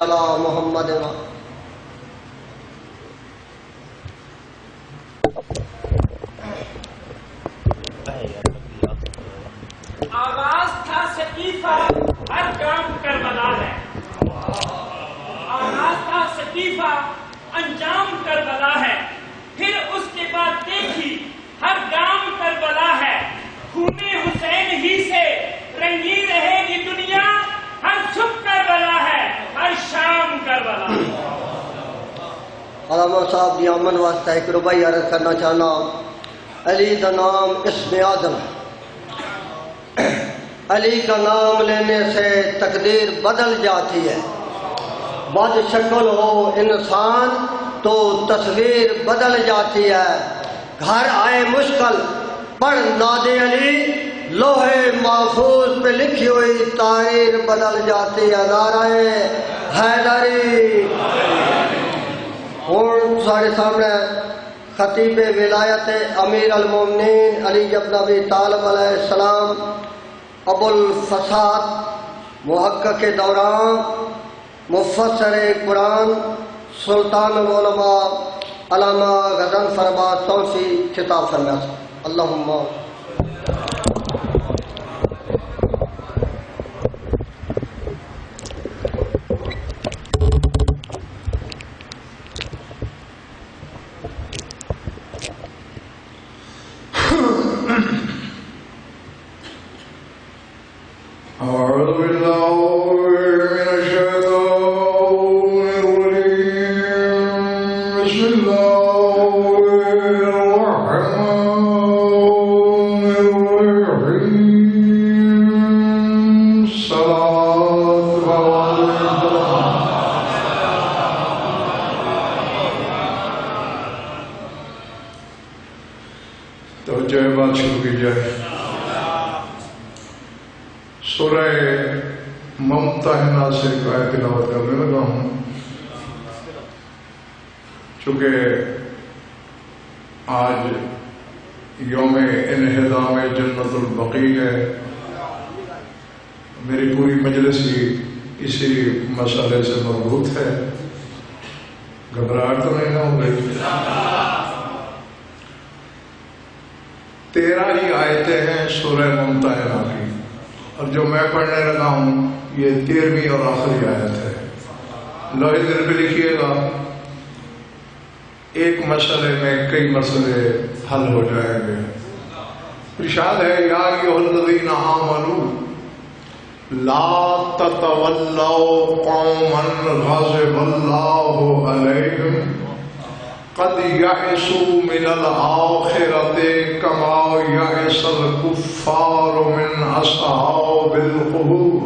محمد آغاز تھا سقیفہ ہر کام کربلا ہے، آغاز تھا سقیفہ انجام کربلا ہے، پھر اس کے بعد دیکھی ہر گام کربلا ہے، خون حسین ہی سے رنگی رہے گی دنیا، ہر صبح کربلا ہے، ہر شام کربلا ہے۔ علامہ صاحب دی امن واسطہ ایک ربائی عرض کرنا چاہنا۔ علی کا نام اسم اعظم ہے، علی کا نام لینے سے تقدیر بدل جاتی ہے، بد شکل ہو انسان تو تصویر بدل جاتی ہے، گھر آئے مشکل پڑھ ناد علی، لوہے محفوظ پہ لکھی ہوئی تحریر بدل جاتی ہے۔ نعرہ حیدری۔ اور سارے سامنے خطیب ولایت امیر المومنین علی بن ابی طالب علیہ السلام، ابو الفساد، محقق دوران، مفسر قرآن، سلطان العلماء، علامہ غضنفر عباس توسی خطاب فرمایا۔ اللہم أعوذ بالله من الشيطان الرجيم. بسم الله الرحمن الرحيم. صلاة توجہ بات شروع کی جائے۔ سورہ ممتحنہ سے ایک آیت تلاوت کرنے لگا ہوں، چونکہ آج یوم انہدام جنت البقیع ہے، میری پوری مجلس ہی اسی مسئلے سے مربوط ہے، گھبراہٹ تو نہیں نہ ہو گئی؟ 13 ہی آیتیں ہیں سورہ ممتحنہ کی، اور جو میں پڑھنے لگا ہوں یہ 13ویں اور آخری آیت ہے۔ لوہے دل پہ لکھیے گا، ایک مسئلے میں کئی مسئلے حل ہو جائیں گے۔ ارشاد ہے یا ایھا الذین آمنوا لا تتولوا قوما غضب اللہ علیہم قد یئسوا من الآخرۃ کما یئس الکفار من اصحاب القبور۔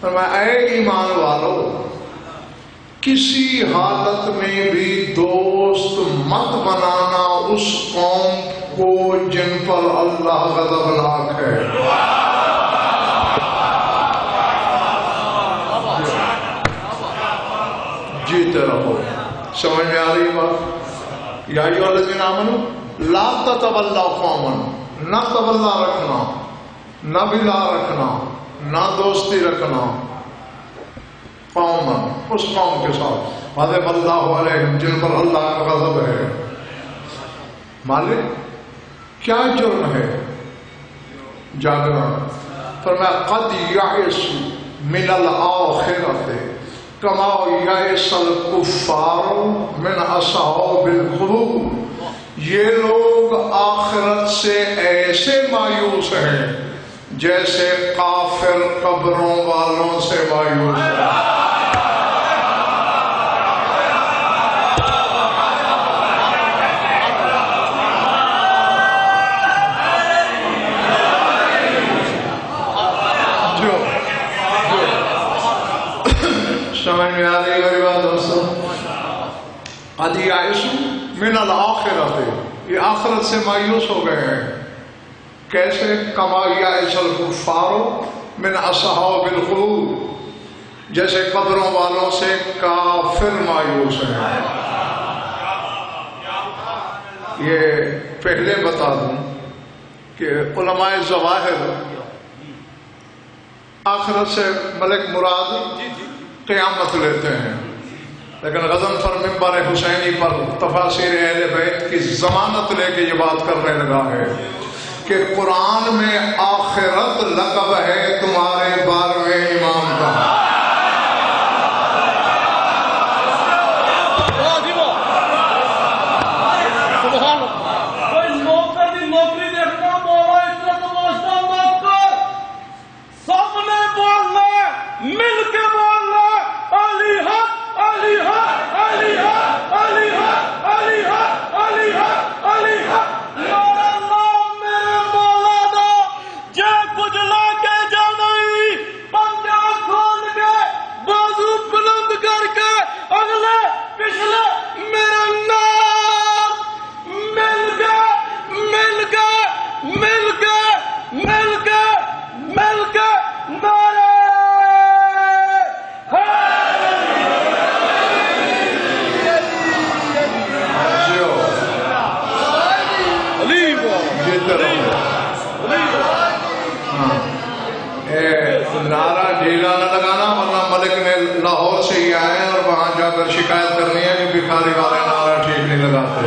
فرمایا اے ایمان والو، کسی حالت میں بھی دوست مت بنانا اس قوم کو جن پر اللہ غضبناک ہے۔ جیتے رہو۔ سمجھ میں آ رہی بات؟ یا ایھا الذین آمنوا لا تتولوا قوما، نہ تولا رکھنا، نہ بلا رکھنا، نہ دوستی رکھنا، قوما اس قوم کے ساتھ غضب اللہ علیہم جن پر اللہ کا غضب ہے۔ مالک کیا جرم ہے؟ جاگنا۔ فرمایا قد یئسوا من الآخرۃ کما یئس الکفار من اصحاب القبور۔ یہ لوگ آخرت سے ایسے مایوس ہیں جیسے کافر قبروں والوں سے مایوس ہیں۔ سمجھ میں آ رہی ہے بات دوستو؟ قد یئسوا من الآخرۃ، یہ آخرت سے مایوس ہو گئے ہیں۔ کیسے؟ کما یئس الکفار من اصحاب القبور، جیسے قبروں والوں سے کافر مایوس ہیں۔ یہ پہلے بتا دوں کہ علماء ظواہر آخرت سے ملک مراد قیامت لیتے ہیں، لیکن غضنفر منبر حسینی پر تفاسیر اہل بیت کی ضمانت لے کے یہ بات کرنے لگا ہے کہ قرآن میں آخرت لقب ہے تمہارے 12ویں امام کا۔ مل کے بولنا علی حق علی حق علی حق علی حق علی حق علی حق علی حق میرا نام میرے مولا دا جے کچھ لا کے جانا ہی پنجا کھول کے بازو بلند کر کے اگلے پچھلے میرے نام مل کے مل کے مل کے مل کے مل کے نعرہ نعرہ ڈھیلا نہ لگانا، ورنہ ملک نے لاہور سے ہی آئے اور وہاں جا کر شکایت کرنی ہے کہ بھکاری والے نعرہ ٹھیک نہیں لگاتے۔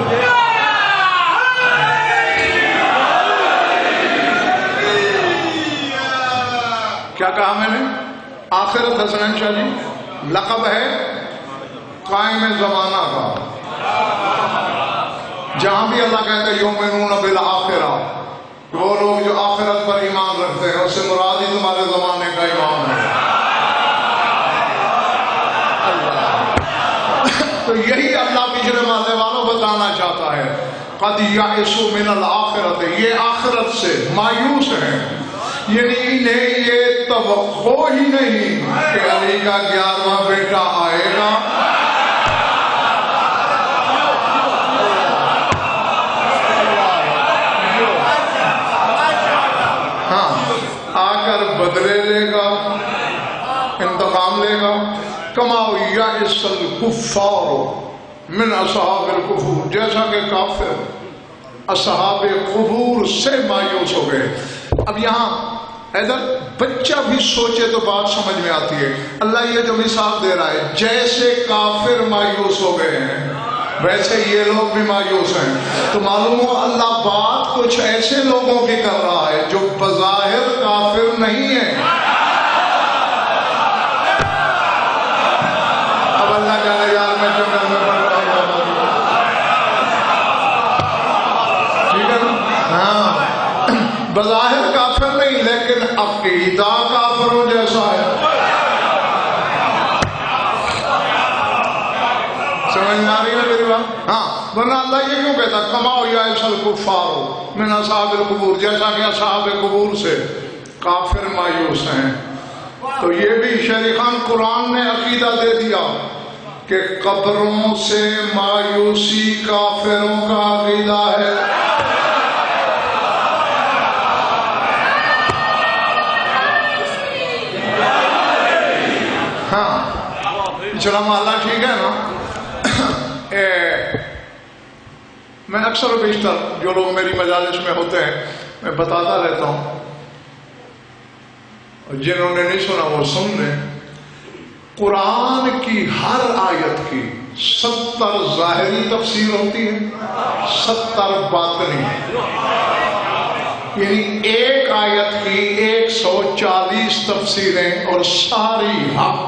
کیا کہا میں نے؟ آخرت حسنین شاہ جی لقب ہے قائم زمانہ کا، جہاں بھی اللہ کہتا ہے یؤمنون بالآخرہ، وہ لوگ جو آخرت پر ایمان رکھتے ہیں، اس سے مراد ہی تمہارے زمانے کا ایمان ہے۔ تو یہی اللہ پچھلے مادے والوں بتانا چاہتا ہے، قد یئسوا من الآخرۃ، یہ آخرت سے مایوس ہیں، یعنی انہیں یہ توقع ہی نہیں کہ علی کا 11واں بیٹا آئے گا۔ بدلے لے گا، انتقام لے گا۔ کما یئس الکفار من اصحاب القبور، جیسا کہ کافر اصحاب قبور سے مایوس ہو گئے۔ اب یہاں ادھر بچہ بھی سوچے تو بات سمجھ میں آتی ہے۔ اللہ یہ جو مثال دے رہا ہے، جیسے کافر مایوس ہو گئے ہیں ویسے یہ لوگ بھی مایوس ہیں، تو معلوم ہو اللہ بات کچھ ایسے لوگوں کی کر رہا ہے جو بظاہر کافر نہیں ہیں۔ اب اللہ جانے یار میں جنگل میں پڑھ رہا ہوں، ٹھیک ہے نا؟ ہاں، بظاہر کافر نہیں لیکن عقیدہ کافروں جیسا ہے۔ سمجھ میں آ رہی ہے میری بات؟ ہاں، ورنہ اللہ یہ کیوں کہتا کما یئس الکفار من اصحاب القبور، جیسا کہ اصحاب قبور سے کافر مایوس ہیں۔ تو یہ بھی شیخ خان قرآن نے عقیدہ دے دیا کہ قبروں سے مایوسی کافروں کا عقیدہ ہے۔ ہاں، چلا محلہ ٹھیک ہے نا؟ میں اکثر و بیشتر جو لوگ میری مجالس میں ہوتے ہیں میں بتاتا رہتا ہوں، جنہوں نے نہیں سنا وہ سن لیں۔ قرآن کی ہر آیت کی 70 ظاہری تفسیر ہوتی ہے، 70 باطنی، یعنی ایک آیت کی 140 تفسیریں اور ساری حق۔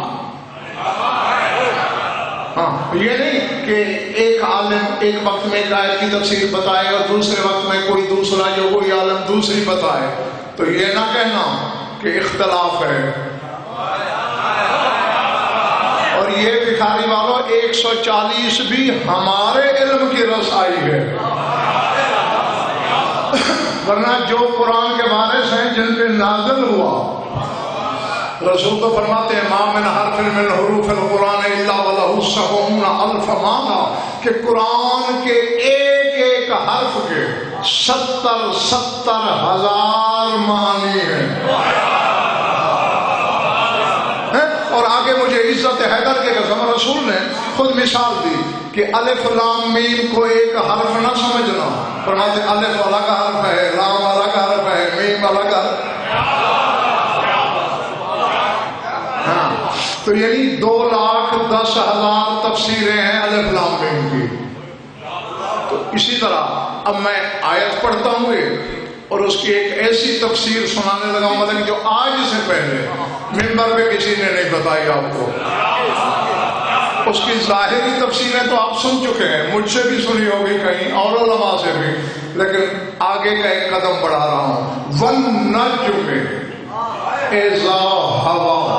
ہاں، یہ نہیں کہ ایک عالم ایک وقت میں ایک آیت کی تفسیر بتائے اور دوسرے وقت میں کوئی دوسرا جو کوئی عالم دوسری بتائے، تو یہ نہ کہنا کہ اختلاف ہے۔ اور یہ بخاری والوں 140 بھی ہمارے علم کی رسائی ہے، ورنہ جو قرآن کے وارث ہیں جن پہ نازل ہوا، رسول تو فرماتے ہیں ما من حرف من حروف القرآن الا ولہ 70,000 معنی، کہ قرآن کے ایک ایک حرف کے 70,000 معنی ہیں۔ اور آگے مجھے عزت حیدر کے قسم رسول نے خود مثال دی کہ الف لام میم کو ایک حرف نہ سمجھنا، فرماتے الف الگ حرف ہے، لام الگ حرف ہے، میم الگ حرف۔ تو یعنی 2,10,000 تفسیریں ہیں الف لام میم کی. تو اسی طرح اب میں آیت پڑھتا ہوں اور اس کی ایک ایسی تفسیر سنانے لگا ہوں مطلب جو آج سے پہلے منبر پہ کسی نے نہیں بتائی آپ کو. اس کی ظاہری تفسیریں تو آپ سن چکے ہیں, مجھ سے بھی سنی ہوگی کہیں اور علماء سے بھی, لیکن آگے کا ایک قدم بڑھا رہا ہوں. وَالنَّجْمِ إِذَا هَوَىٰ,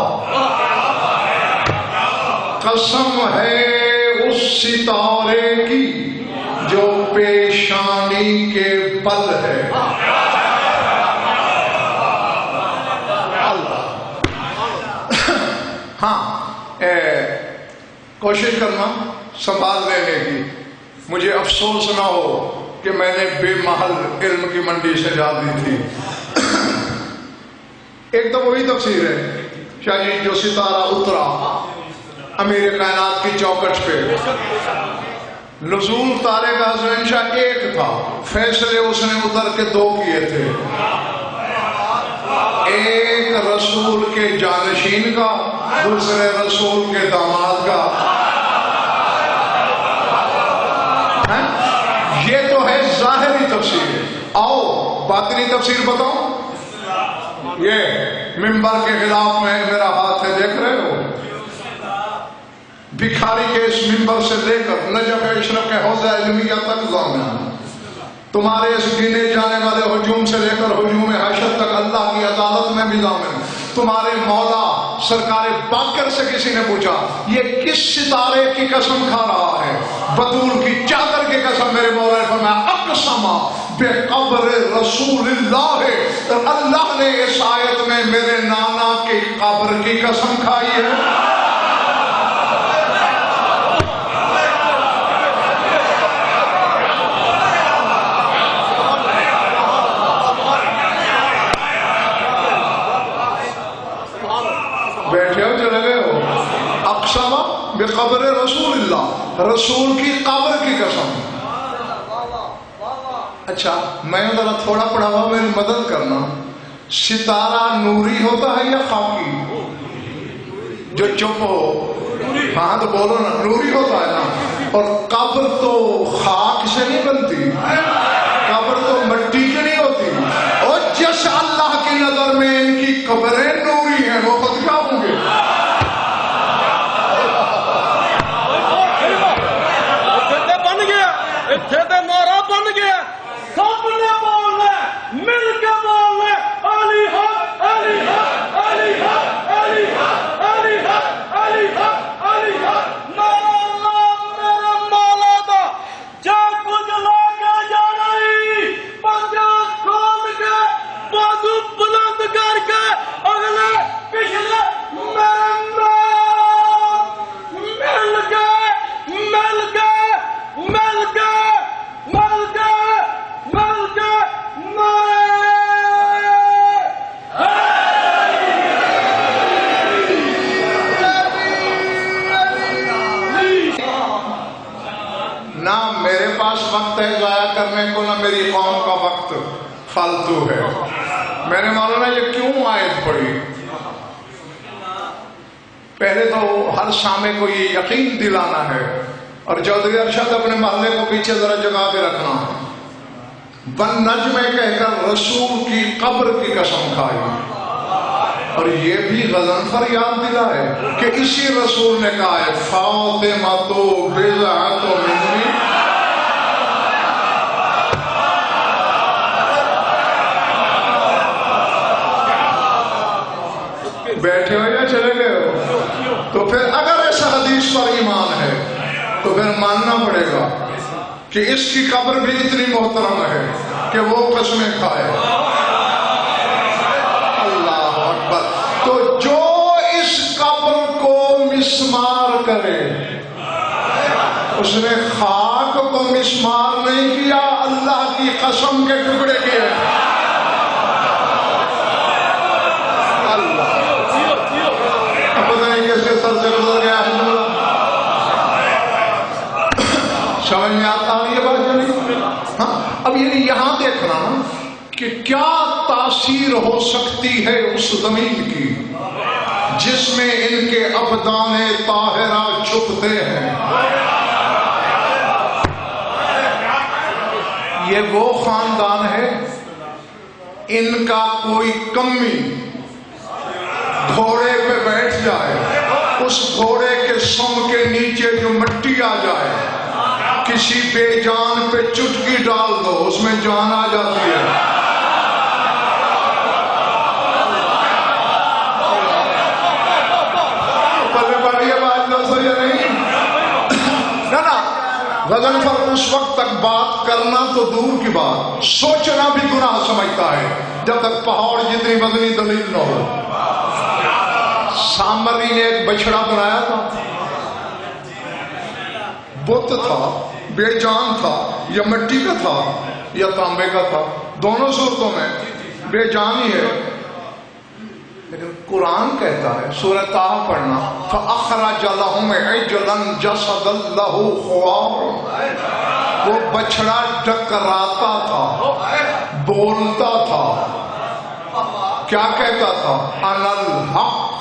قسم ہے اس ستارے کی جو پیشانی کے بل ہے. ہاں کوشش کرنا سنبھال لینے کی. مجھے افسوس نہ ہو کہ میں نے بے محل علم کی منڈی سے جا دی تھی. ایک تو وہی تفسیر ہے شاہ جی جو ستارہ اترا امیر کائنات کی چوکٹ پہ. نزول تارے کا حسین شاہ ایک تھا, فیصلے اس نے اتر کے 2 کیے تھے. ایک رسول کے جانشین کا, دوسرے رسول کے داماد کا. یہ تو ہے ظاہری تفسیر. آؤ باطنی تفسیر بتاؤں. یہ منبر کے خلاف میں میرا ہاتھ ہے, دیکھ رہے ہو, بھکاری کے اس منبر سے لے کر نجف اشرف کے حوضہ علمیہ تک ضامن, تمہارے اس گنے جانے والے ہجوم سے لے کر ہجوم حشر تک اللہ کی عدالت میں بھی ضامن. تمہارے مولا سرکار باقر سے کسی نے پوچھا یہ کس ستارے کی قسم کھا رہا ہے؟ بطول کی چادر کی قسم. میرے مولا نے فرمایا اقسم بے قبر رسول اللہ ہے. اللہ نے اس آیت میں میرے نانا کی قبر کی قسم کھائی ہے. بیٹھے ہو چلے گئے ہو. اقسم بقبر رسول اللہ, رسول کی قبر کی قسم. اچھا میں ذرا تھوڑا پڑھا ہوا, میری مدد کرنا. ستارہ نوری ہوتا ہے یا خاکی؟ جو چپ ہو ہاں تو بولو نا, نوری ہوتا ہے نا. اور قبر تو خاک سے نہیں بنتی, قبر تو مٹی کی نہیں ہوتی. اور جس اللہ کی نظر میں ان کی قبریں نوری ہیں وہ خود کیا ہوں گے؟ بن گیا نعرہ بن گیا. سب نے بولنا, مل کے بولنا, علی حق علی حق علی حق علی حق علی حق علی حق علی حق. میرے مولا دا جو کچھ لا کے جا رہی پنجا کھول کے بازو بلند کر کے اگلے پچھلے مل گئے مل گئے مل گئے مل گئے مل گئے نہ میرے پاس وقت ہے ضائع کرنے کو, نہ میری قوم کا وقت فالتو ہے. میں نے مولانا یہ کیوں آیت پڑھی؟ پہلے تو ہر سامع کو یہ یقین دلانا ہے, اور چودھری ارشد اپنے محلے کو پیچھے ذرا جگہ کے رکھنا ہے. والنجم کہہ کر رسول کی قبر کی قسم کھائی, اور یہ بھی غضنفر یاد دلا ہے کہ اسی رسول نے کہا ہے فاطمہ تو بضعۃ منی. بیٹھے ہو یا چلے گئے ہو؟ تو پھر اگر اس حدیث پر ایمان ہے تو پھر ماننا پڑے گا کہ اس کی قبر بھی اتنی محترم ہے کہ وہ قسمیں کھائے. اللہ اکبر. تو جو اس قبر کو مسمار کرے اس نے خاک کو مسمار نہیں کیا, اللہ کی قسم کے ٹکڑے کیے. سر سے گزر گیا ہے, سمجھ میں آتا ہے یہ بات جانی. ہاں اب یہاں دیکھنا کہ کیا تاثیر ہو سکتی ہے اس زمین کی جس میں ان کے ابدان طاہرہ چھپتے ہیں. یہ وہ خاندان ہے ان کا کوئی کمی گھوڑے پہ بیٹھ جائے، اس گھوڑے کے سم کے نیچے جو مٹی آ جائے، کسی بے جان پہ چٹکی ڈال دو اس میں جان آ جاتی ہے. پلے پڑی ہے بات دوستو یا نہیں؟ نا غضن پر اس وقت تک بات کرنا تو دور کی بات، سوچنا بھی گناہ سمجھتا ہے جب تک پہاڑ جتنی بدنی دلیل نہ ہو. سامری نے ایک بچڑا بنایا تھا، بت تھا، بے جان تھا، یا مٹی کا تھا یا تانبے کا تھا، دونوں صورتوں میں بے جان ہی ہے. لیکن قرآن کہتا ہے سورہ طٰہٰ پڑھنا، فَأَخْرَجَ لَهُمْ عِجْلًا جَسَدًا لَهُ خُوَارٌ. وہ بچڑا ڈکراتا تھا، بولتا تھا، کیا کہتا تھا؟ اَنَا الْحَقُّ.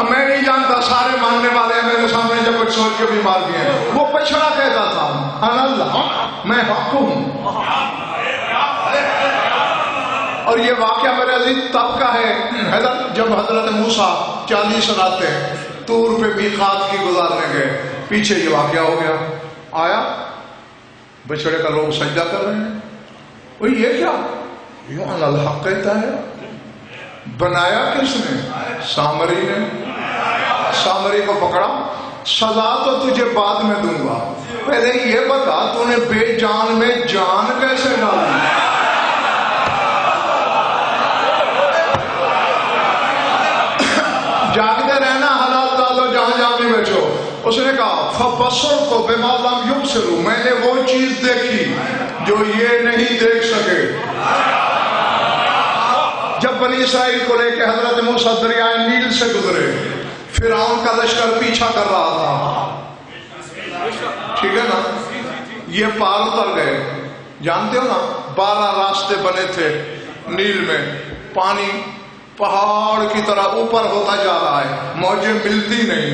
میں نہیں جانتا سارے ماننے والے ہیں میرے سامنے جب کچھ سوچ کے بھی مار دیے. وہ بچڑا کہتا تھا انا الحق، میں حق ہوں. اور یہ واقعہ میرے عزیز تب کا ہے جب حضرت موسیٰ 40 راتیں طور پہ میقات کی گزارنے گئے. پیچھے یہ واقعہ ہو گیا، آیا بچڑے کا لوگ سجدہ کر رہے ہیں. وہ یہ کیا؟ یہ انا الحق کہتا ہے. بنایا کس نے؟ سامری نے. سامری کو پکڑا، سزا تو تجھے بعد میں دوں گا، پہلے یہ بتا تو نے بے جان میں جان کیسے ڈالی؟ جاگتے رہنا، حالات ڈالو جہاں جہاں بھی بیٹھو. اس نے کہا فَبَصَرْتُ بِمَا لَمْ يُبْصِرُوا، میں نے وہ چیز دیکھی جو یہ نہیں دیکھ سکے. جب بنی اسرائیل کو لے کے حضرت موسیٰ دریائے نیل سے گزرے، فرعون کا لشکر پیچھا کر رہا تھا، ٹھیک ہے نا؟ یہ پار اتر گئے. جانتے ہو نا 12 راستے بنے تھے نیل میں، پانی پہاڑ کی طرح اوپر ہوتا جا رہا ہے، موجیں ملتی نہیں.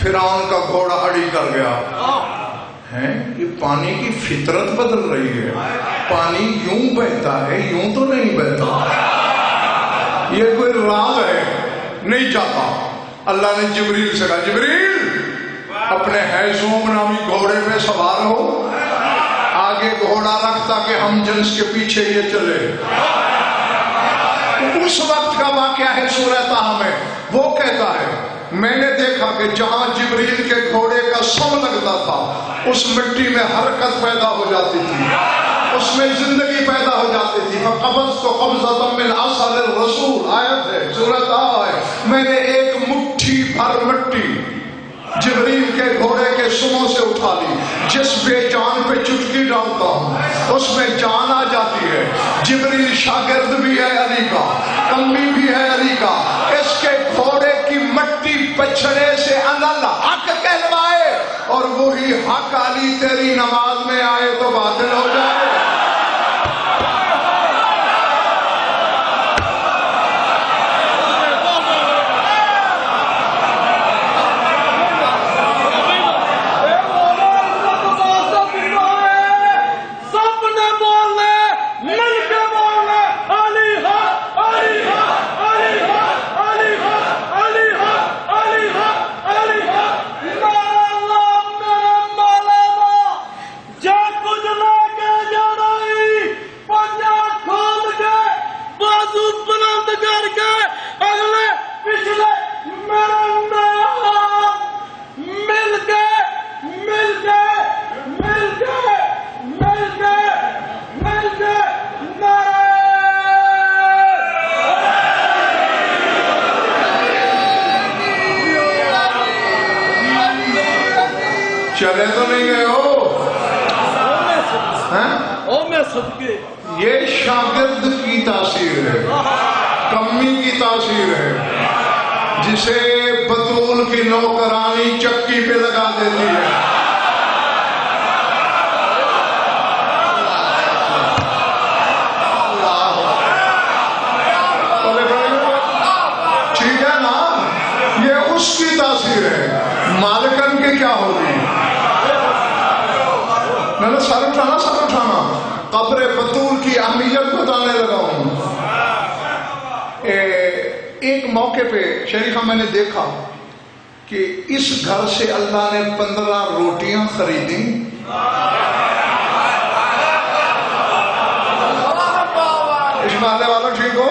فرعون کا گھوڑا اڑی کر گیا. یہ پانی کی فطرت بدل رہی ہے، پانی یوں بہتا ہے، یوں تو نہیں بہتا. یہ کوئی راز ہے، نہیں جاتا. اللہ نے جبریل سے کہا جبریل اپنے حیزوم نامی گھوڑے میں سوار ہو، آگے گھوڑا رکھ تاکہ ہم جنس کے پیچھے یہ چلے. اس وقت کا واقعہ ہے سورہ طٰہٰ میں. وہ کہتا ہے میں نے دیکھا کہ جہاں جبریل کے گھوڑے کا سم لگتا تھا اس مٹی میں حرکت پیدا ہو جاتی تھی، اس میں زندگی پیدا ہو جاتی تھی. فَقَبَضْتُ قَبْضَةً مِّنْ أَصْلِ الرَّسُولِ، آیت ہے سورہ طٰہٰ ہے. میں نے ایک مٹھی بھر مٹی جبریل کے گھوڑے کے سموں سے اٹھا لی. جس بے جان پہ چٹکی ڈالتا ہوں اس میں جان آ جاتی ہے. جبریل شاگرد بھی ہے علی کا، کمی بھی ہے علی کا. اس کے گھوڑے کی مٹی بچڑے سے انا الحق کہلوائے اور وہی حق علی تیری نماز میں آئے تو باطل ہو جائے. چلے تو نہیں گئے ہو؟ یہ شاگرد کی تاثیر ہے، کمی کی تاثیر ہے، جسے بطول کی نوکرانی چکی پہ لگا دیتی ہے. ہوگی. میں نے سر اٹھانا قبر بطول کی اہمیت بتانے لگا ہوں. ایک موقع پہ شریفہ میں نے دیکھا کہ اس گھر سے اللہ نے 15 روٹیاں خریدیں. اس محلے والا ٹھیک ہو؟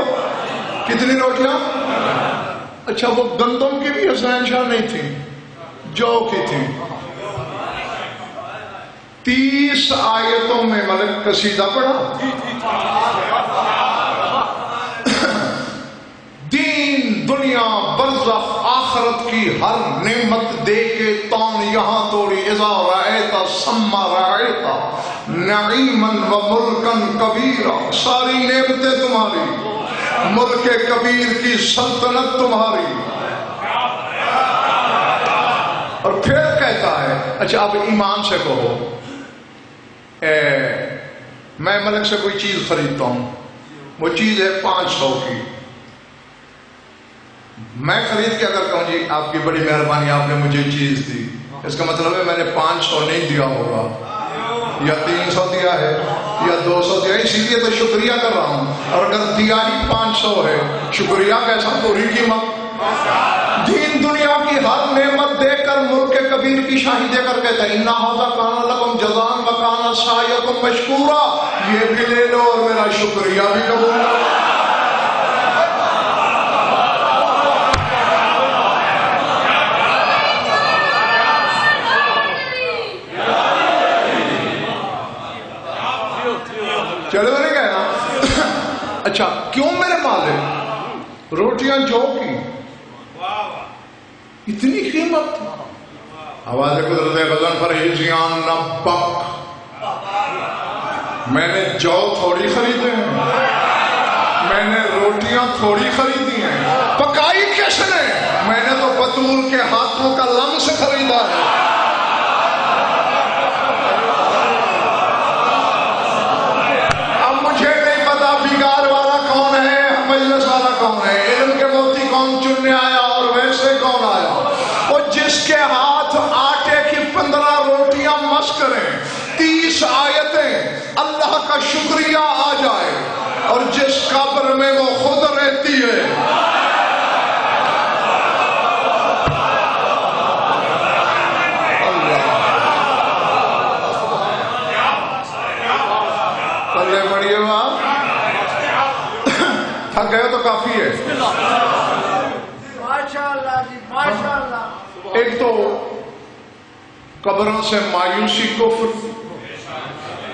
کتنی روٹیاں؟ اچھا وہ گندم کی بھی حسین شاہ نہیں تھی، جو کی تھی. 30 آیتوں میں ملک قصیدہ پڑھا. دین دنیا برزخ آخرت کی ہر نعمت دے کے تون یہاں توڑی اذا رأیتا سما رأیتا نعیماً و ملکاً کبیرا. ساری نعمتیں تمہاری، ملک کبیر کی سلطنت تمہاری. اور پھر کہتا ہے اچھا اب ایمان سے کہو میں ملک سے کوئی چیز خریدتا ہوں، وہ چیز ہے 500 کی. میں خرید کے اگر کہوں جی آپ کی بڑی مہربانی آپ نے مجھے چیز دی، اس کا مطلب ہے میں نے 500 نہیں دیا ہوگا، یا 300 دیا ہے یا 200 دیا، اسی لیے تو شکریہ کر رہا ہوں. اور اگر دیا ہی 500 ہے شکریہ کیسا، پوری قیمت. دین دنیا کی ہر نعمت دے کر ملک کبیر کی شاہی دے کر کہتا ہے اِنَّ هَذَا كَانَ لَكُمْ جَزَاءً وَكَانَ سَعْيُكُمْ مَشْكُورًا. یہ بھی لے لو اور میرا شکریہ بھی قبول کرو. چلو نہیں کہنا. اچھا کیوں میرے مالک؟ روٹیاں جو کی اتنی قیمت. آواز قدرت غزن پر ہجیان نبک. میں نے جو تھوڑی خریدے ہیں، میں نے روٹیاں تھوڑی خریدی ہیں. پکائی کس نے؟ میں نے تو بطول کے ہاتھوں کا لمس خریدا ہے. علم کے موتی کون چننے آیا اور ویسے کون آیا؟ وہ جس کے ہاتھ آٹے کی 15 روٹیاں مس کریں، 30 آیتیں اللہ کا شکریہ آ جائے، اور جس قبر میں وہ خود رہتی ہے. اللہ بڑی بات تھک گئے تو کافی ہے. ایک تو قبروں سے مایوسی کفر،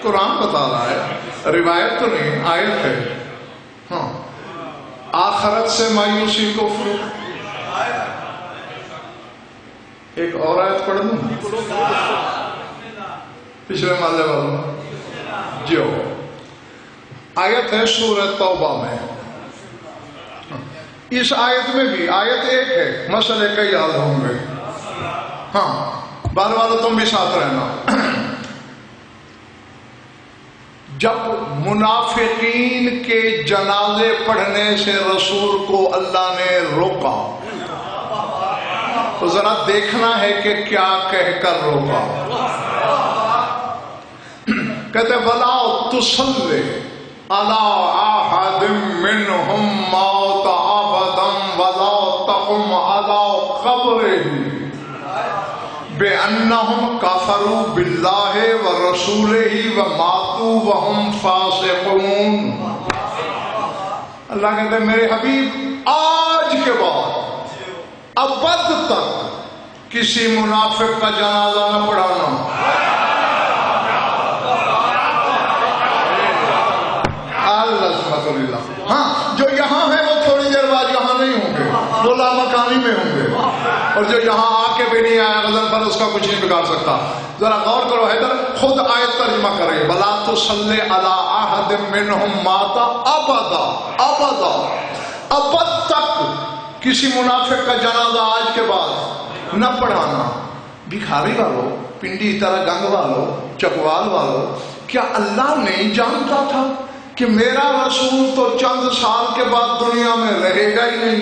قرآن بتا رہا ہے، روایت تو نہیں آیت ہے. ہاں آخرت سے مایوسی کفر. ایک اور آیت پڑھ دوں پچھلے محلے والوں جو آیت ہے سورہ توبہ میں. اس آیت میں بھی آیت ایک ہے، مسئلے کئی حل ہوں گے. ہاں بار والو تم بھی ساتھ رہنا. جب منافقین کے جنازے پڑھنے سے رسول کو اللہ نے روکا تو ذرا دیکھنا ہے کہ کیا کہہ کر روکا. کہتے وَلَا تُصَلِّ عَلَىٰ أَحَدٍ مِّنْهُمْ مَوْتَ أَبَدًا وَلَا تَقُمْ عَلَىٰ قَبْرِهِ بِأَنَّهُمْ كَفَرُوا بِاللَّهِ وَرَسُولِهِ وَمَاتُوا وَهُمْ فَاسِقُونَ. اللہ کہتے ہیں میرے حبیب آج کے بعد ابد تک کسی منافق کا جنازہ نہ پڑھانا. ہاں جو یہاں ہے وہ تھوڑی دیر بعد یہاں نہیں ہوں گے، وہ لامکانی میں ہوں گے، اور جو یہاں آ کے بھی نہیں آیا غزل پر اس کا کچھ نہیں بگاڑ سکتا. ذرا غور کرو، حیدر خود آیت ترجمہ کرے وَلَا تُصَلِّ عَلَىٰ أَحَدٍ مِّنْهُمْ مَاتَ أَبَدًا. ابد تک کسی منافق کا جنازہ آج کے بعد نہ پڑھانا. بھکاری والو، پنڈی طرح گنگ والو، چکوال والو، کیا اللہ نہیں جانتا تھا کہ میرا رسول تو چند سال کے بعد دنیا میں رہے گا ہی نہیں؟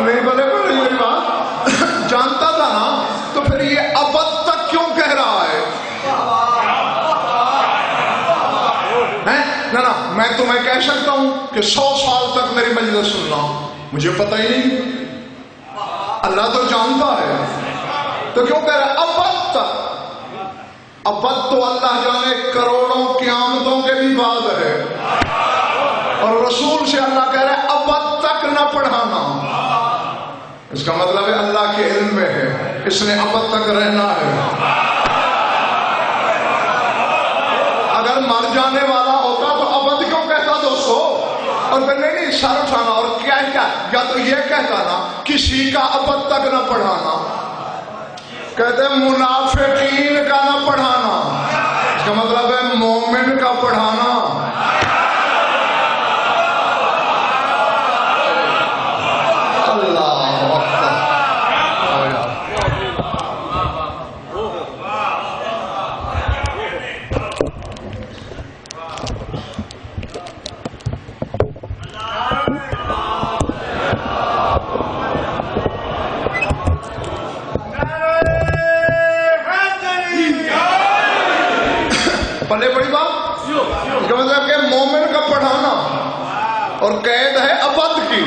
نہیں بولے میری بات جانتا تھا نا تو پھر یہ ابد تک کیوں کہہ رہا ہے؟ نا میں تمہیں کہہ سکتا ہوں کہ 100 سال تک میری مجلس سننا، مجھے پتہ ہی نہیں، اللہ تو جانتا ہے، تو کیوں کہہ رہا ہے ابد تک؟ ابد تو اللہ جانے کروڑوں قیامتوں کے بھی بعد ہے، اور رسول سے اللہ کہہ رہا ہے ابد تک نہ پڑھانا۔ اس کا مطلب ہے اللہ کے علم میں ہے اس نے ابد تک رہنا ہے۔ اگر مر جانے والا ہوتا تو ابد کیوں کہتا دوستو؟ اور پھر نہیں سر اٹھانا اور کیا یا تو یہ کہتا نا کسی کا ابد تک نہ پڑھانا، کہتے منافقین کا نہ پڑھانا، اس کا مطلب ہے مومن کا پڑھانا۔ اللہ اکبر۔ پلے بڑی بات، اس کا مطلب کہ مومن کا پڑھانا اور قید ہے ابد کی۔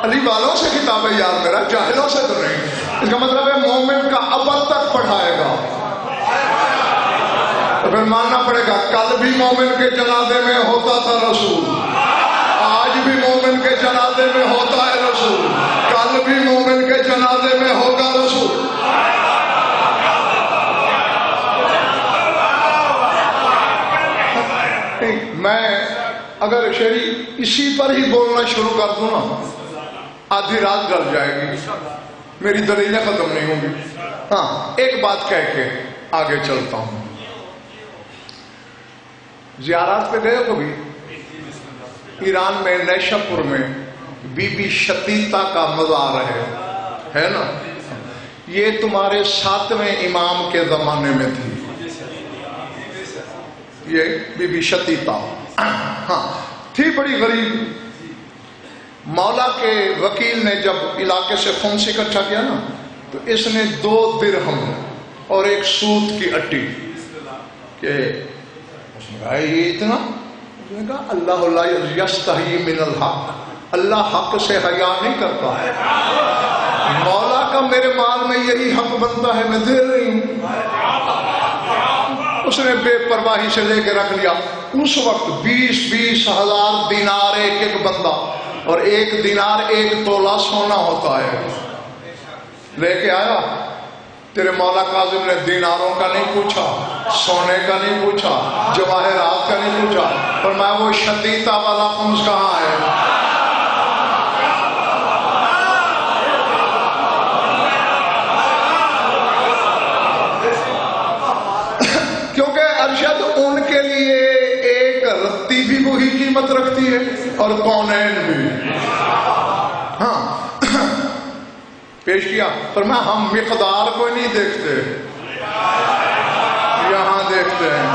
علی والوں سے کتاب ہے یار میرا، جاہلوں سے تو نہیں۔ اس کا مطلب ہے مومن کا ابد تک پڑھائے گا، تو پھر ماننا پڑے گا کل بھی مومن کے جنازے میں ہوتا تھا رسول، آج بھی مومن کے جنازے میں ہوتا ہے رسول، کل بھی مومن کے جنازے میں ہوگا رسول۔ میں اگر شریف اسی پر ہی بولنا شروع کر دوں نا آدھی رات گل جائے گی، میری دلیلیں ختم نہیں ہوں گی۔ ہاں ایک بات کہہ کے آگے چلتا ہوں۔ زیارات پہ گئے کبھی؟ ایران میں نیشا پور میں بی بی شتیتا کا مزار ہے نا، یہ تمہارے 7ویں امام کے زمانے میں تھی یہ بی بی شتیتا۔ ہاں تھی بڑی غریب۔ مولا کے وکیل نے جب علاقے سے خمس اکٹھا کیا نا تو اس نے 2 درہم اور 1 سوت کی اٹی کہ اس نے کہا یہ اتنا، اس نے کہا اللہ لا یستحی من الحق، اللہ حق سے حیا نہیں کرتا، مولا کا میرے مال میں یہی حق بنتا ہے میں دے رہی ہوں۔ اس نے بے پرواہی سے لے کے رکھ لیا۔ اس وقت 20-20 ہزار دینار ایک بندہ، اور 1 دینار 1 تولہ سونا ہوتا ہے، لے کے آیا۔ تیرے مولا کاظم نے دیناروں کا نہیں پوچھا، سونے کا نہیں پوچھا، جواہرات کا نہیں پوچھا، پر میں وہ شتیتا والا خمس کہاں ہے؟ ان کے لیے ایک رتی بھی وہی قیمت رکھتی ہے اور کونین بھی۔ ہاں پیش کیا، پر میں ہم مقدار کو نہیں دیکھتے، یہاں دیکھتے ہیں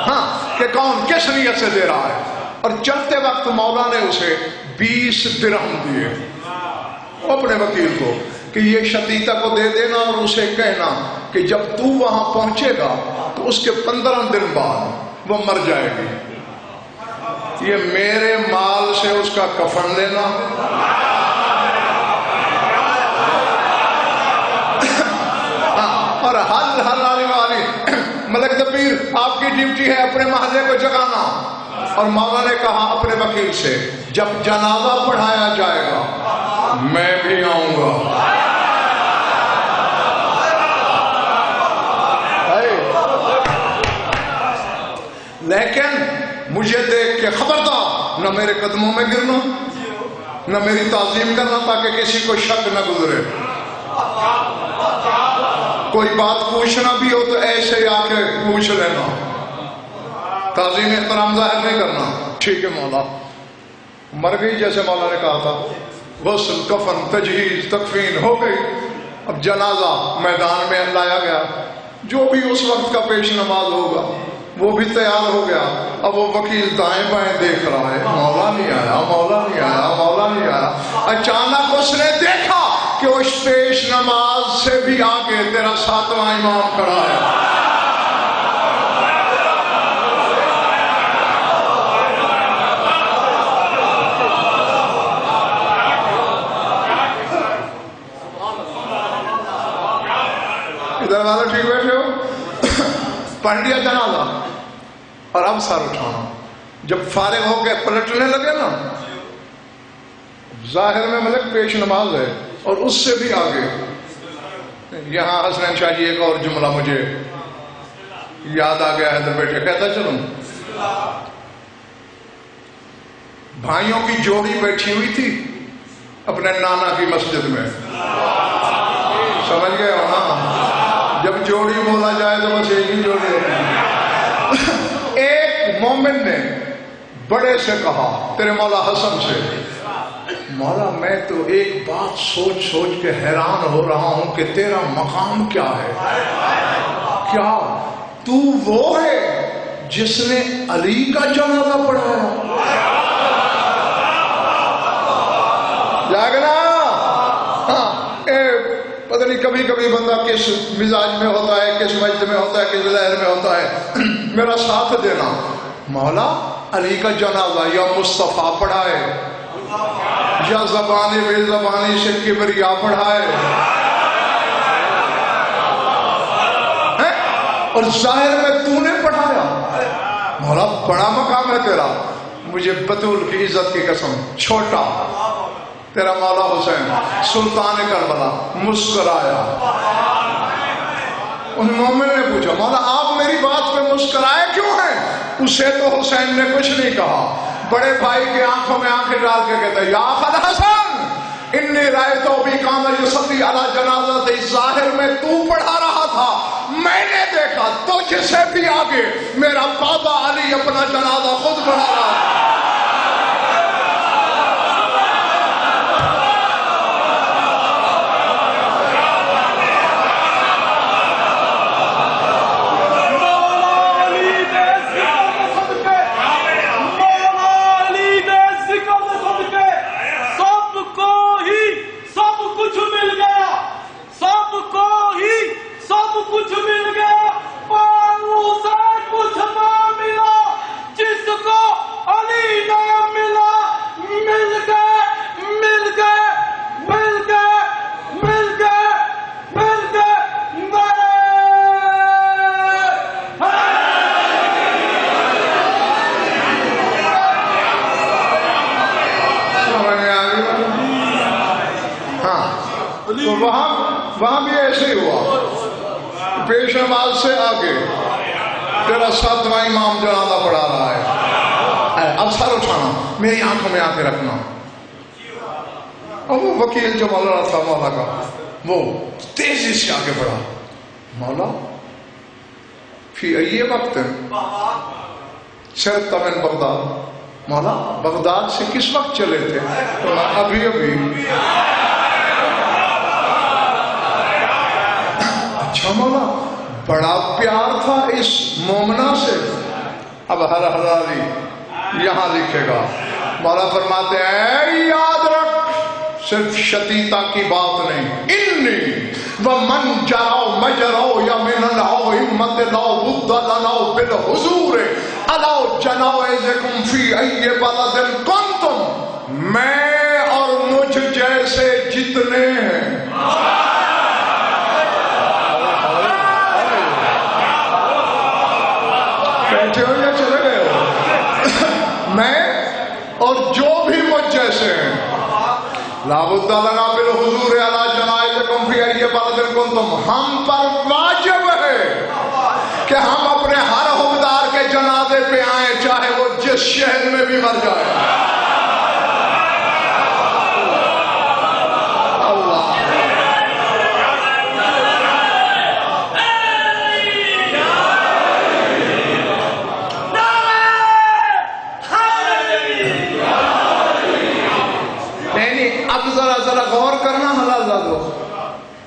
ہاں کہ کون کس نیت سے دے رہا ہے۔ اور چلتے وقت مولا نے اسے 20 درہم دیے اپنے وکیل کو کہ یہ شتیتا کو دے دینا اور اسے کہنا کہ جب تو وہاں پہنچے گا تو اس کے 15 دن بعد وہ مر جائے گی، یہ میرے مال سے اس کا کفن لینا۔ اور ہر آنے والی ملک دبیر آپ کی ڈیوٹی ہے اپنے محلے کو جگانا۔ اور مولا نے کہا اپنے وکیل سے جب جنازہ پڑھایا جائے گا میں بھی آؤں گا۔ لیکن مجھے دیکھ کے خبردار نہ میرے قدموں میں گرنا نہ میری تعظیم کرنا تاکہ کسی کو شک نہ گزرے۔ کوئی بات پوچھنا بھی ہو تو ایسے آ کے پوچھ لینا، تعظیم احترام ظاہر نہیں کرنا۔ ٹھیک ہے مولا، مر گئی جیسے مولا نے کہا تھا، غسل کفن تجہیز تکفین ہو گئی۔ اب جنازہ میدان میں لایا گیا، جو بھی اس وقت کا پیش نماز ہوگا وہ بھی تیار ہو گیا. اب وہ وکیل دائیں بائیں دیکھ رہا ہے, مولا نہیں آیا, مولا نہیں آیا, مولا نہیں آیا. اچانک اس نے دیکھا کہ اس پیش نماز سے بھی آگے تیرا 7واں امام کھڑا ہے. ادھر والا ٹھیک بیٹھے ہو, پڑھ لیا جنازہ اور اب سر اٹھانا. جب فارغ ہو کے پلٹنے لگے نا, ظاہر میں ملک پیش نماز ہے اور اس سے بھی آگے. یہاں حسنین شاہ جی ایک اور جملہ مجھے یاد آ گیا ہے, ادھر بیٹھے کہتا چلوں. بھائیوں کی جوڑی بیٹھی ہوئی تھی اپنے نانا کی مسجد میں, سمجھ گئے ہو نا؟ جب جوڑی بولا جائے تو بس ایک ہی جوڑی ہوتی ہے. ایک مومن نے بڑے سے کہا, تیرے مولا حسن سے, مولا میں تو ایک بات سوچ سوچ کے حیران ہو رہا ہوں کہ تیرا مقام کیا ہے. کیا تو وہ ہے جس نے علی کا جنازہ پڑھایا؟ جاگنا. پتہ نہیں کبھی کبھی بندہ کس مزاج میں ہوتا ہے, کس مجد میں ہوتا ہے, کس لہر میں ہوتا ہے. میرا ساتھ دینا. مولا علی کا جنازہ یا مصطفیٰ پڑھائے یا زبانی بے زبانی سے کبریا پڑھائے, اور ظاہر میں تو نے پڑھایا. مولا بڑا مقام ہے تیرا. مجھے بطول کی عزت کی قسم, چھوٹا تیرا مولا حسین سلطان کربلا مسکرایا. ان مومن نے پوچھا, مولا آپ میری بات پہ مسکرائے کیوں ہیں؟ اسے تو حسین نے کچھ نہیں کہا. بڑے بھائی کے آنکھوں میں آنکھیں ڈال کے کہتا ہے, یا اخا حسن انی رأیتہ بھی کان یصلی علی جنازہ. ظاہر میں تو پڑھا رہا تھا, میں نے دیکھا تجھ سے بھی آگے میرا بابا علی اپنا جنازہ خود پڑھا رہا تھا. کچھ مل گیا پر اسے کچھ نہ ملا, جس کو علی نہ ملا. مل گئے مل گئے مل گئے مل گئے مل گئے. ہاں, تو وہاں بھی ایسے ہی ہوا. پیش نماز سے آگے تیرا 7واں امام جنازہ پڑھا رہا ہے. اب سر اٹھانا, میری آنکھوں میں آنکھیں رکھنا. اور وہ وکیل جو مولانا تھا مولا کا, وہ تیزی سے آگے بڑھا. مولا فی ای وقت سرت من بغداد. مولا بغداد سے کس وقت چلے تھے؟ ابھی ابھی. اچھا مولا, بڑا پیار تھا اس مومنہ سے. اب ہر حلالی یہاں لکھے گا. مولا فرماتے ہیں یاد رکھ, صرف شتیتا کی بات نہیں. انی ومن جراؤ مجراؤ یا من لاؤ ہمت لاؤ بدھ لاؤ بالحضور الاؤ جنائزکم فی ای بلد کنتم. میں اور مجھ جیسے جتنے ہیں بیٹھے ہو یا چلے گئے ہو, میں اور جو بھی مجھ جیسے ہیں, لابد لنا بالحضور علی جنائزکم فی ای بلد کنتم. ہم پر واجب ہے کہ ہم اپنے ہر حکمدار کے جنازے پہ آئیں, چاہے وہ جس شہر میں بھی مر جائے.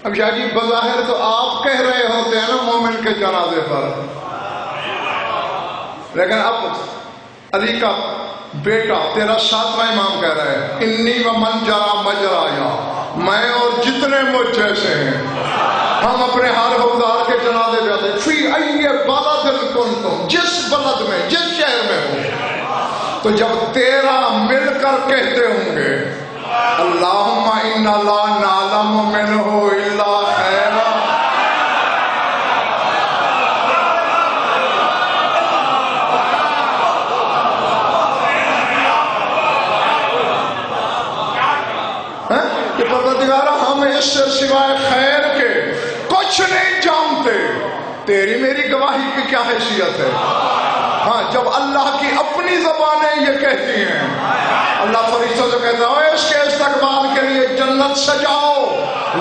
اب شاہ جی بظاہر تو آپ کہہ رہے ہوتے ہیں نا مومن کے جنازے پر, لیکن اب علی کا بیٹا تیرا 7واں امام کہہ رہا ہے انی و من جرا مجرایا، میں اور جتنے مجھ جیسے ہیں ہم اپنے ہر حوزدار کے جنازے پہ آتے فی ای بلد کنتم، جس بلد میں جس شہر میں ہو، تو جب تیرا مل کر کہتے ہوں گے اللہم انا لا نعلم منہ الا خیرا، کہ پروردگارہ ہم اس سے سوائے خیر کے کچھ نہیں جانتے، تیری میری گواہی کی کیا حیثیت ہے؟ ہاں جب اللہ کی اپنی زبانیں یہ کہتی ہیں، اللہ فرشتوں سے کہتا ہے اس کے استقبال کے لیے جنت سجاؤ،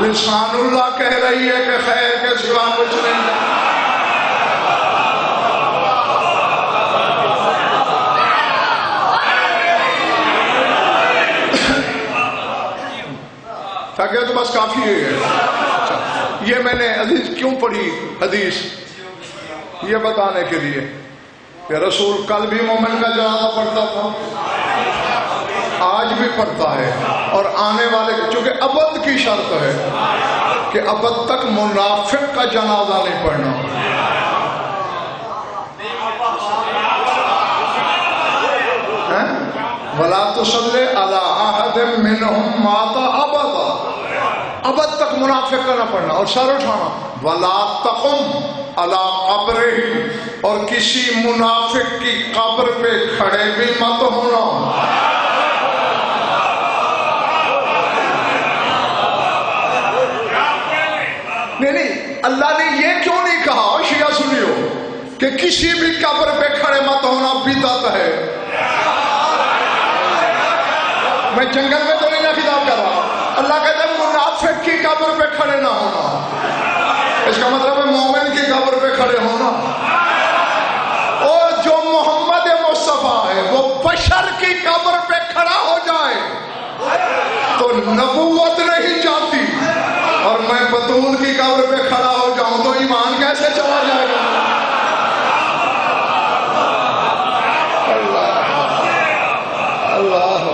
لسان اللہ کہہ رہی ہے کہ خیر کے سوا کچھ نہیں۔ تاکہ تو بس کافی ہے۔ یہ میں نے حدیث کیوں پڑھی، حدیث یہ بتانے کے لیے کہ رسول کل بھی مومن کا جنازہ پڑھتا تھا، آج بھی پڑھتا ہے، اور آنے والے، چونکہ ابد کی شرط ہے کہ ابد تک منافق کا جنازہ نہیں پڑھنا۔ وَلَا تُصَلِّ عَلَىٰ أَحَدٍ مِّنْهُمْ مَاتَ أَبَدًا، ابد تک منافق کا نہ پڑھنا، اور سر اٹھانا وَلَا تَقُمْ عَلَىٰ قَبْرِهِ، اور کسی منافق کی قبر پہ کھڑے بھی مت ہونا۔ نہیں اللہ نے یہ کیوں نہیں کہا، شیعہ سنیو، کہ کسی بھی قبر پہ کھڑے مت ہونا بدعت ہے۔ میں جنگل میں تو نہیں نہ خطاب کر رہا، اللہ کہتا ہے منافق کی قبر پہ کھڑے نہ ہونا، اس کا مطلب ہے مومن کی قبر پہ کھڑے ہونا۔ اور جو محمد مصطفیٰ ہے وہ بشر کی قبر پہ کھڑا ہو جائے تو نبوت نہیں جاتی، اور میں بطول کی قبر پہ کھڑا ہو جاؤں تو ایمان کیسے چلا جائے گا؟ اللہ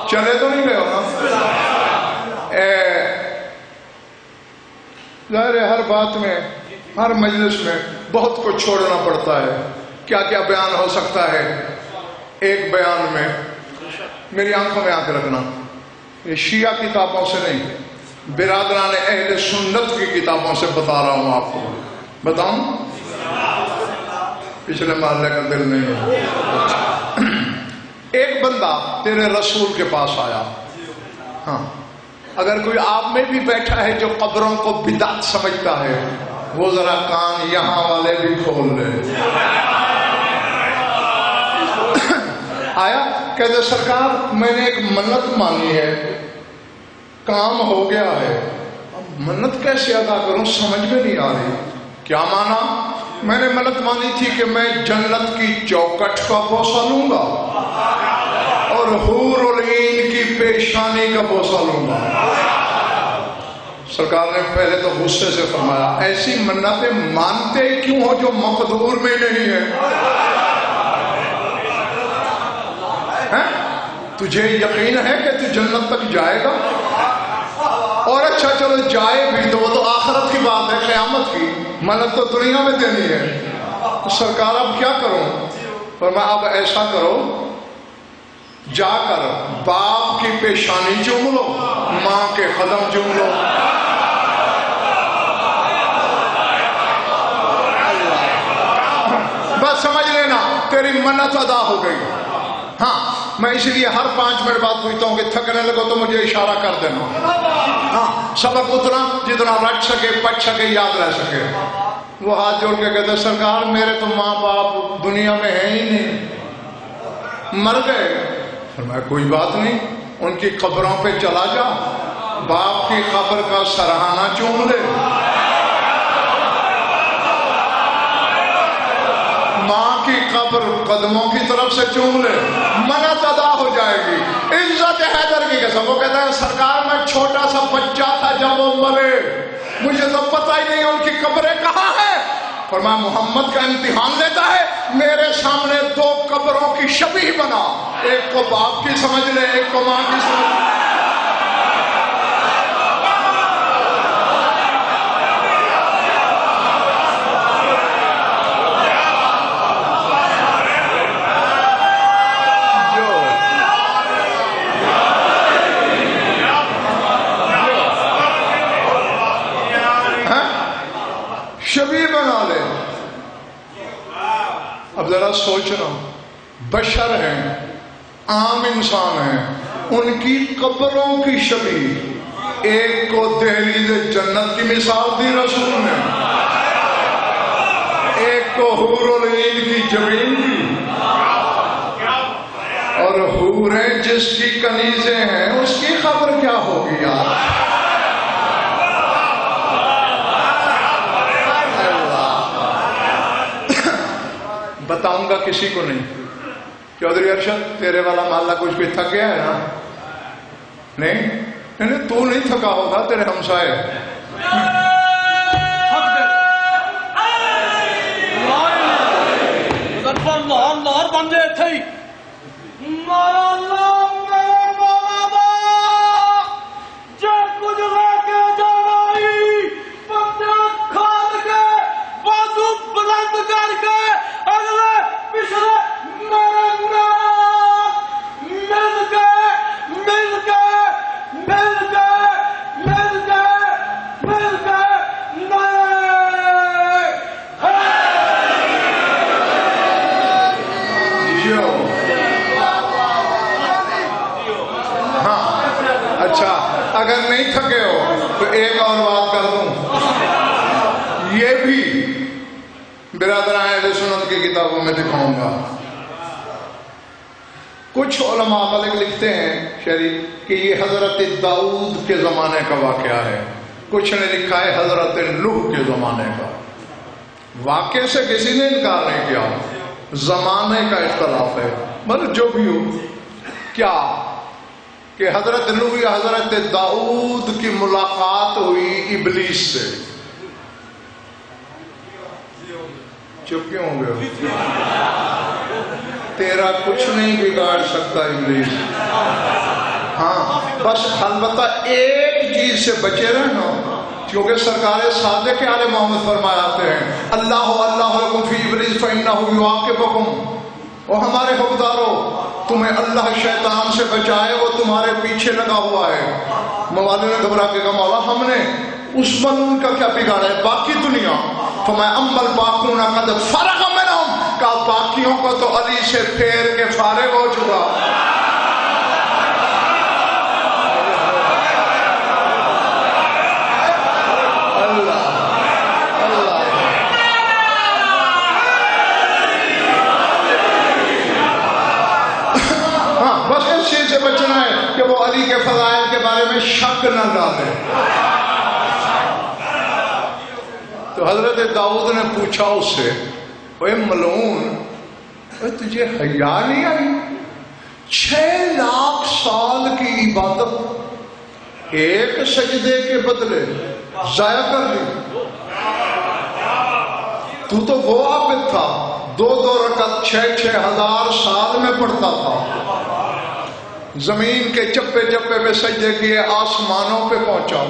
چلے تو نہیں رہے ہو نا؟ ظاہر ہے ہر بات میں، ہر مجلس میں بہت کچھ چھوڑنا پڑتا ہے، کیا کیا بیان ہو سکتا ہے ایک بیان میں۔ میری آنکھوں میں آنکھ رکھنا، یہ شیعہ کتابوں سے نہیں، برادران اہل سنت کی کتابوں سے بتا رہا ہوں آپ کو۔ بتاؤں؟ پچھلے محلے کا دل نہیں ہے۔ ایک بندہ تیرے رسول کے پاس آیا، ہاں اگر کوئی آپ میں بھی بیٹھا ہے جو قبروں کو بدعت سمجھتا ہے، وہ ذرا کان یہاں والے بھی کھول لے۔ آیا کہتے سرکار میں نے ایک منت مانی ہے، کام ہو گیا ہے، منت کیسے ادا کروں سمجھ میں نہیں آ رہی۔ کیا مانا؟ میں نے منت مانی تھی کہ میں جنت کی چوکٹ کا بوسہ لوں گا اور حور العین کی پیشانی کا بوسہ لوں گا۔ سرکار نے پہلے تو غصے سے فرمایا ایسی منتیں مانتے کیوں ہو جو مقدور میں نہیں ہے؟ تجھے یقین ہے کہ تو جنت تک جائے گا؟ اور اچھا چلو جائے بھی تو وہ تو آخرت کی بات ہے، قیامت کی، منت تو دنیا میں دینی ہے۔ تو سرکار اب کیا کروں؟ فرمایا اب ایسا کرو، جا کر باپ کی پیشانی چوم لو، ماں کے قدم چوم لو۔ بس سمجھ لینا تیری منت ادا ہو گئی۔ ہاں میں اس لیے ہر 5 منٹ بعد پوچھتا ہوں کہ تھکنے لگو تو مجھے اشارہ کر دینا۔ ہاں سبق اتنا جتنا رٹ سکے، پڑھ سکے، یاد رہ سکے۔ وہ ہاتھ جوڑ کے کہتے سرکار میرے تو ماں باپ دنیا میں ہیں ہی نہیں، مر گئے۔ فرمایا کوئی بات نہیں، ان کی قبروں پہ چلا جا، باپ کی قبر کا سرہانہ چوم لے، ماں کی قبر قدموں کی طرف سے چوم لے، منت ادا ہو جائے گی۔ عزت حیدر کی قسم، وہ کہتا ہے سرکار میں چھوٹا سا بچہ تھا جب وہ مرے، مجھے تو پتہ ہی نہیں ان کی قبریں کہاں ہیں، فرمایا محمد کا امتحان لیتا ہے، میرے سامنے 2 قبروں کی شبیہ بنا، ایک کو باپ کی سمجھ لے، ایک کو ماں کی سمجھ لے۔ شبیہ بنا لے۔ اب ذرا سوچ رہا ہوں، بشر ہیں، عام انسان ہیں، ان کی قبروں کی شبیہ، ایک کو دہلیز جنت کی مثال دی رسول نے، ایک کو حور العین کی جبین دی، اور حوریں جس کی کنیزیں ہیں اس کی خبر کیا ہوگی یار؟ بتاؤں گا کسی کو نہیں۔ چودھری ارشد تیرے والا محلہ کچھ بھی تھک گیا ہے نا؟ نہیں تو نہیں تھکا ہوگا، تیرے ہمسائے لاہور بن جائے تھے اگر نہیں تھکے ہو تو ایک اور بات کر دوں، یہ بھی برادران اہل سنت کی کتابوں میں دکھاؤں گا۔ کچھ علماء ملک لکھتے ہیں شریف کہ یہ حضرت داؤد کے زمانے کا واقعہ ہے، کچھ نے لکھا ہے حضرت نوح کے زمانے کا۔ واقعے سے کسی نے انکار نہیں کیا، زمانے کا اختلاف ہے، مگر جو بھی ہو، کیا کہ حضرت نوح یا حضرت داؤد کی ملاقات ہوئی ابلیس سے؟ چپ کیوں ہو گئے؟ تیرا کچھ نہیں بگاڑ سکتا ابلیس، ہاں بس البتہ ایک چیز سے بچے رہنا، کیونکہ سرکار صادق آل محمد فرماتے ہیں اللہ لکم فی ابلیس فإنہ یعاقبکم، اور ہمارے حکمداروں تمہیں اللہ شیطان سے بچائے، وہ تمہارے پیچھے لگا ہوا ہے۔ موالے نے گھبرا کے کہا مولا ہم نے اس ملعون کا کیا بگاڑا ہے، باقی دنیا؟ فرمایا اما الباقون قد فرغ منہم، کہا باقیوں کو تو علی سے پھیر کے فارغ ہو چکا۔ بس اس چیز سے بچنا ہے کہ وہ علی کے فضائل کے بارے میں شک نہ ڈالے۔ تو حضرت داؤد نے پوچھا اس سے، اے ملعون تجھے حیا نہیں آئی؟ 6 لاکھ سال کی عبادت ایک سجدے کے بدلے ضائع کر دی۔ تو وہ عابد تھا، 2 رکعت 6 ہزار سال میں پڑھتا تھا، زمین کے چپے چپے پہ سجدے کیے، آسمانوں پہ پہنچا،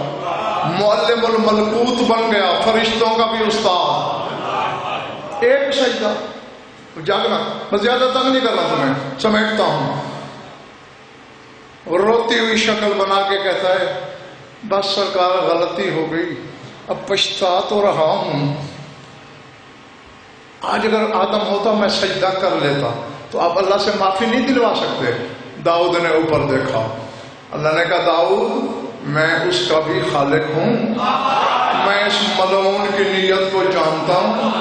معلم الملکوت بن گیا، فرشتوں کا بھی استاد۔ ایک سجدہ، جاگنا، میں زیادہ تنگ نہیں کرنا تمہیں، سمیٹتا ہوں۔ روتی ہوئی شکل بنا کے کہتا ہے بس سرکار غلطی ہو گئی، اب پچھتا تو رہا ہوں، آج اگر آدم ہوتا میں سجدہ کر لیتا، تو آپ اللہ سے معافی نہیں دلوا سکتے؟ داؤد نے اوپر دیکھا، اللہ نے کہا داؤد میں اس کا بھی خالق ہوں، میں اس ملعون کی نیت کو جانتا ہوں،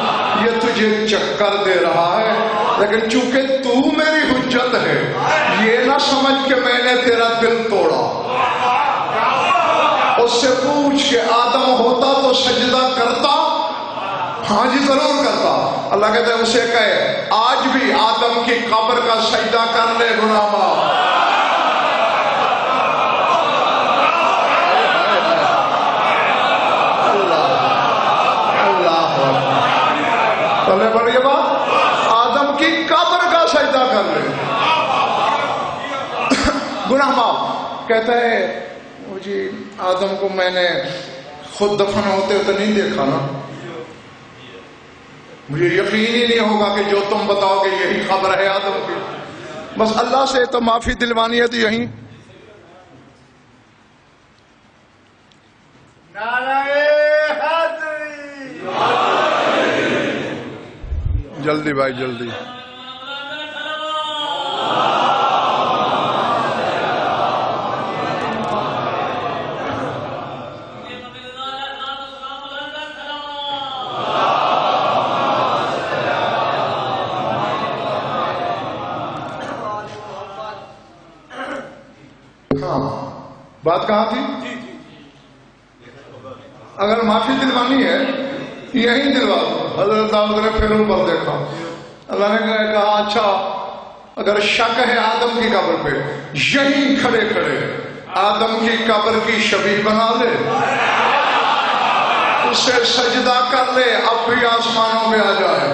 یہ تجھے چکر دے رہا ہے، لیکن چونکہ تو میری حجت ہے، یہ نہ سمجھ کہ میں نے تیرا دل توڑا۔ اس سے پوچھ کہ آدم ہوتا تو سجدہ کرتا؟ ہاں جی ضرور کرتا۔ اللہ کہتا ہے اسے کہے آج بھی آدم کی قبر کا سجدہ کر لے گناہ معاف۔ گناہ معاف. کہتا ہے وہ جی آدم کو میں نے خود دفن ہوتے تو نہیں دیکھا نا, مجھے یقین ہی نہیں ہوگا کہ جو تم بتاؤ گے یہی خبر ہے آدم کی. بس اللہ سے تو معافی دلوانی ہے تو یہیں. جلدی بھائی جلدی. بات کہاں تھی؟ اگر معافی دلوانی ہے یہیں دلوا دو. حضرت داؤد نے پھر اوپر دیکھا, اللہ نے کہا اچھا اگر شک ہے آدم کی قبر پہ, یہیں کھڑے کھڑے آدم کی قبر کی شبیہ بنا لے, اسے سجدہ کر لے, اب بھی آسمانوں میں آ جائے.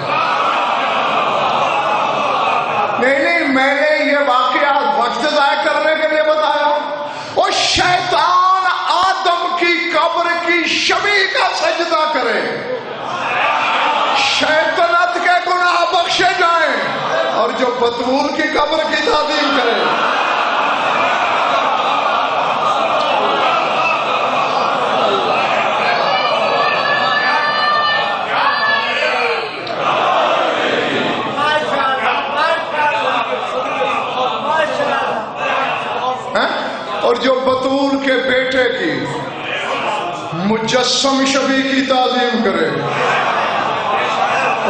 نہیں میں نے یہ واقعات وقت ضائع کرنے کے لیے بتایا. وہ شیطان آدم کی قبر کی شبیہ کا سجدہ کرے, شیطنت کے گناہ بخشے جائیں, اور جو بطول کی قبر کی تعظیم کرے. اور جو بطول کے بیٹے کی مجسم شبیہ کی تعظیم کرے,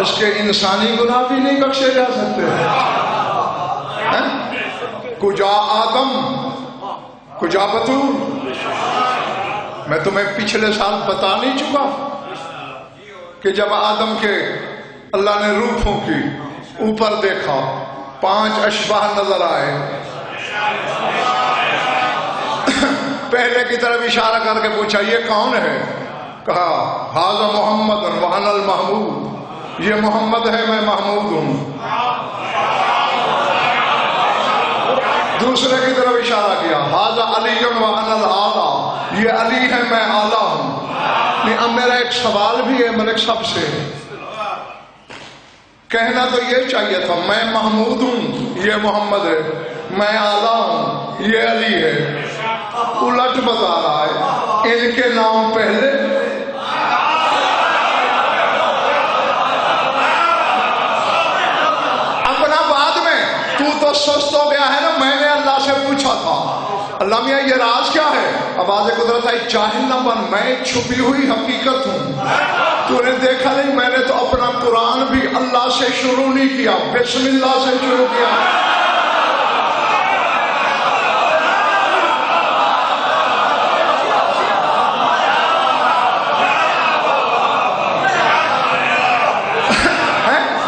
اس کے انسانی گناہ بھی نہیں بخشے جا سکتے. کجا آدم کجا بطول. میں تمہیں پچھلے سال بتا نہیں چکا کہ جب آدم کے اللہ نے روح پھونکی, اوپر دیکھا, 5 اشباح نظر آئے. پہلے کی طرف اشارہ کر کے پوچھا یہ کون ہے؟ کہا ھذا محمد وانا المحمود, یہ محمد ہے میں محمود ہوں. دوسرے کی طرف اشارہ کیا ھذا علی وانا الاعلی, یہ علی ہے میں اعلیٰ ہوں. اب میرا ایک سوال بھی ہے ملک صاحب سے, کہنا تو یہ چاہیے تھا میں محمود ہوں یہ محمد ہے, میں اعلیٰ ہوں یہ علی ہے. الٹ بتا رہا ہے, ان کے نام پہلے اپنا بعد میں. تو سست ہو گیا ہے نا. میں نے اللہ سے پوچھا تھا اللہ میاں یہ راز کیا ہے؟ آواز قدرت ہے جاہل نہ بن, میں چھپی ہوئی حقیقت ہوں. تو نے دیکھا نہیں میں نے تو اپنا قرآن بھی اللہ سے شروع نہیں کیا, بسم اللہ سے شروع کیا.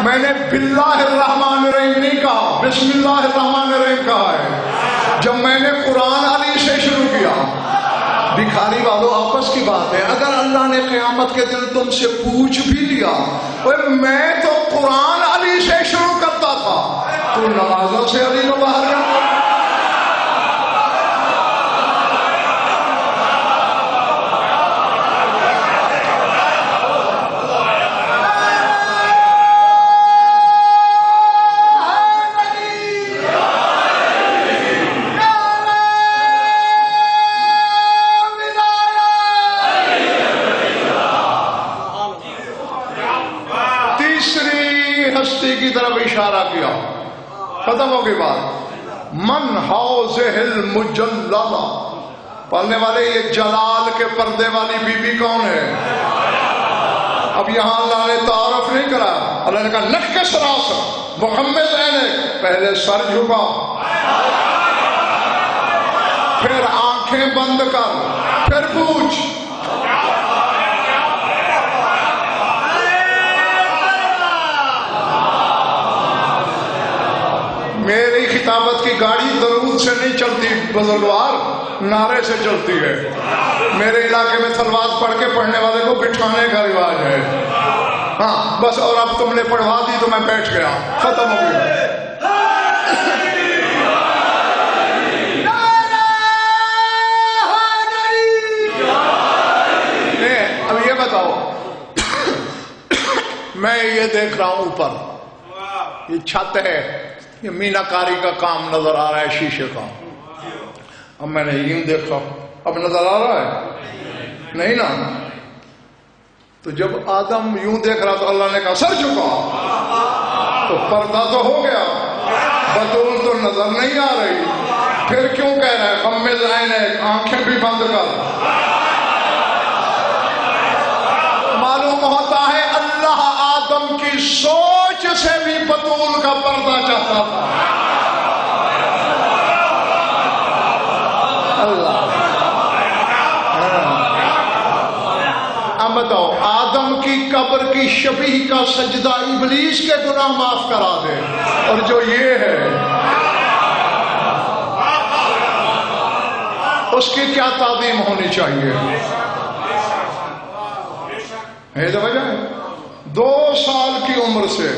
میں نے باللہ الرحمن الرحیم نہیں کہا, بسم اللہ الرحمن الرحیم کہا ہے. جب میں نے قرآن علی سے شروع کیا. بھکاری والوں آپس کی بات ہے, اگر اللہ نے قیامت کے دن تم سے پوچھ بھی لیا میں تو قرآن علی سے شروع کرتا تھا, تو نمازوں سے علی کو باہر جاتا. کی طرف اشارہ کیا, ختم ہو گئی بات. من حوضہ المجللہ, پڑھنے والے یہ جلال کے پردے والی بی بی کون ہے؟ اب یہاں اللہ نے تعارف نہیں کرا. اللہ نے کہا نکس راس محمد عینک, پہلے سر جھکا, پھر آنکھیں بند کر, پھر پوچھ. میری خطابت کی گاڑی درود سے نہیں چلتی بزرگوار, نعرے سے چلتی ہے. میرے علاقے میں سلوات پڑھ کے پڑھنے والے کو بٹھانے کا رواج ہے. ہاں بس, اور اب تم نے پڑھوا دی تو میں بیٹھ گیا, ختم ہو گیا. دیکھ رہا ہوں اوپر، یہ چھت ہے، یہ مینا کاری کا کام نظر آ رہا ہے شیشے کا. اب میں نے یوں دیکھا، اب نظر آ رہا ہے نہیں نا. تو جب آدم یوں دیکھ رہا تو اللہ نے کہا سر جھکا، تو پردہ تو ہو گیا، بطول تو نظر نہیں آ رہی. پھر کیوں کہہ رہا ہے غمض عینک، آنکھیں بھی بند کر؟ معلوم ہوتا ہے اللہ آدم کی سوچ سے بھی بطول کا پردہ چاہتا تھا. اللہ اب بتاؤ، آدم کی قبر کی شبیہ کا سجدہ ابلیس کے گناہ معاف کرا دے، اور جو یہ ہے اس کی کیا تعظیم ہونی چاہیے. ہے تو وجہ ہے 2 سال کی عمر سے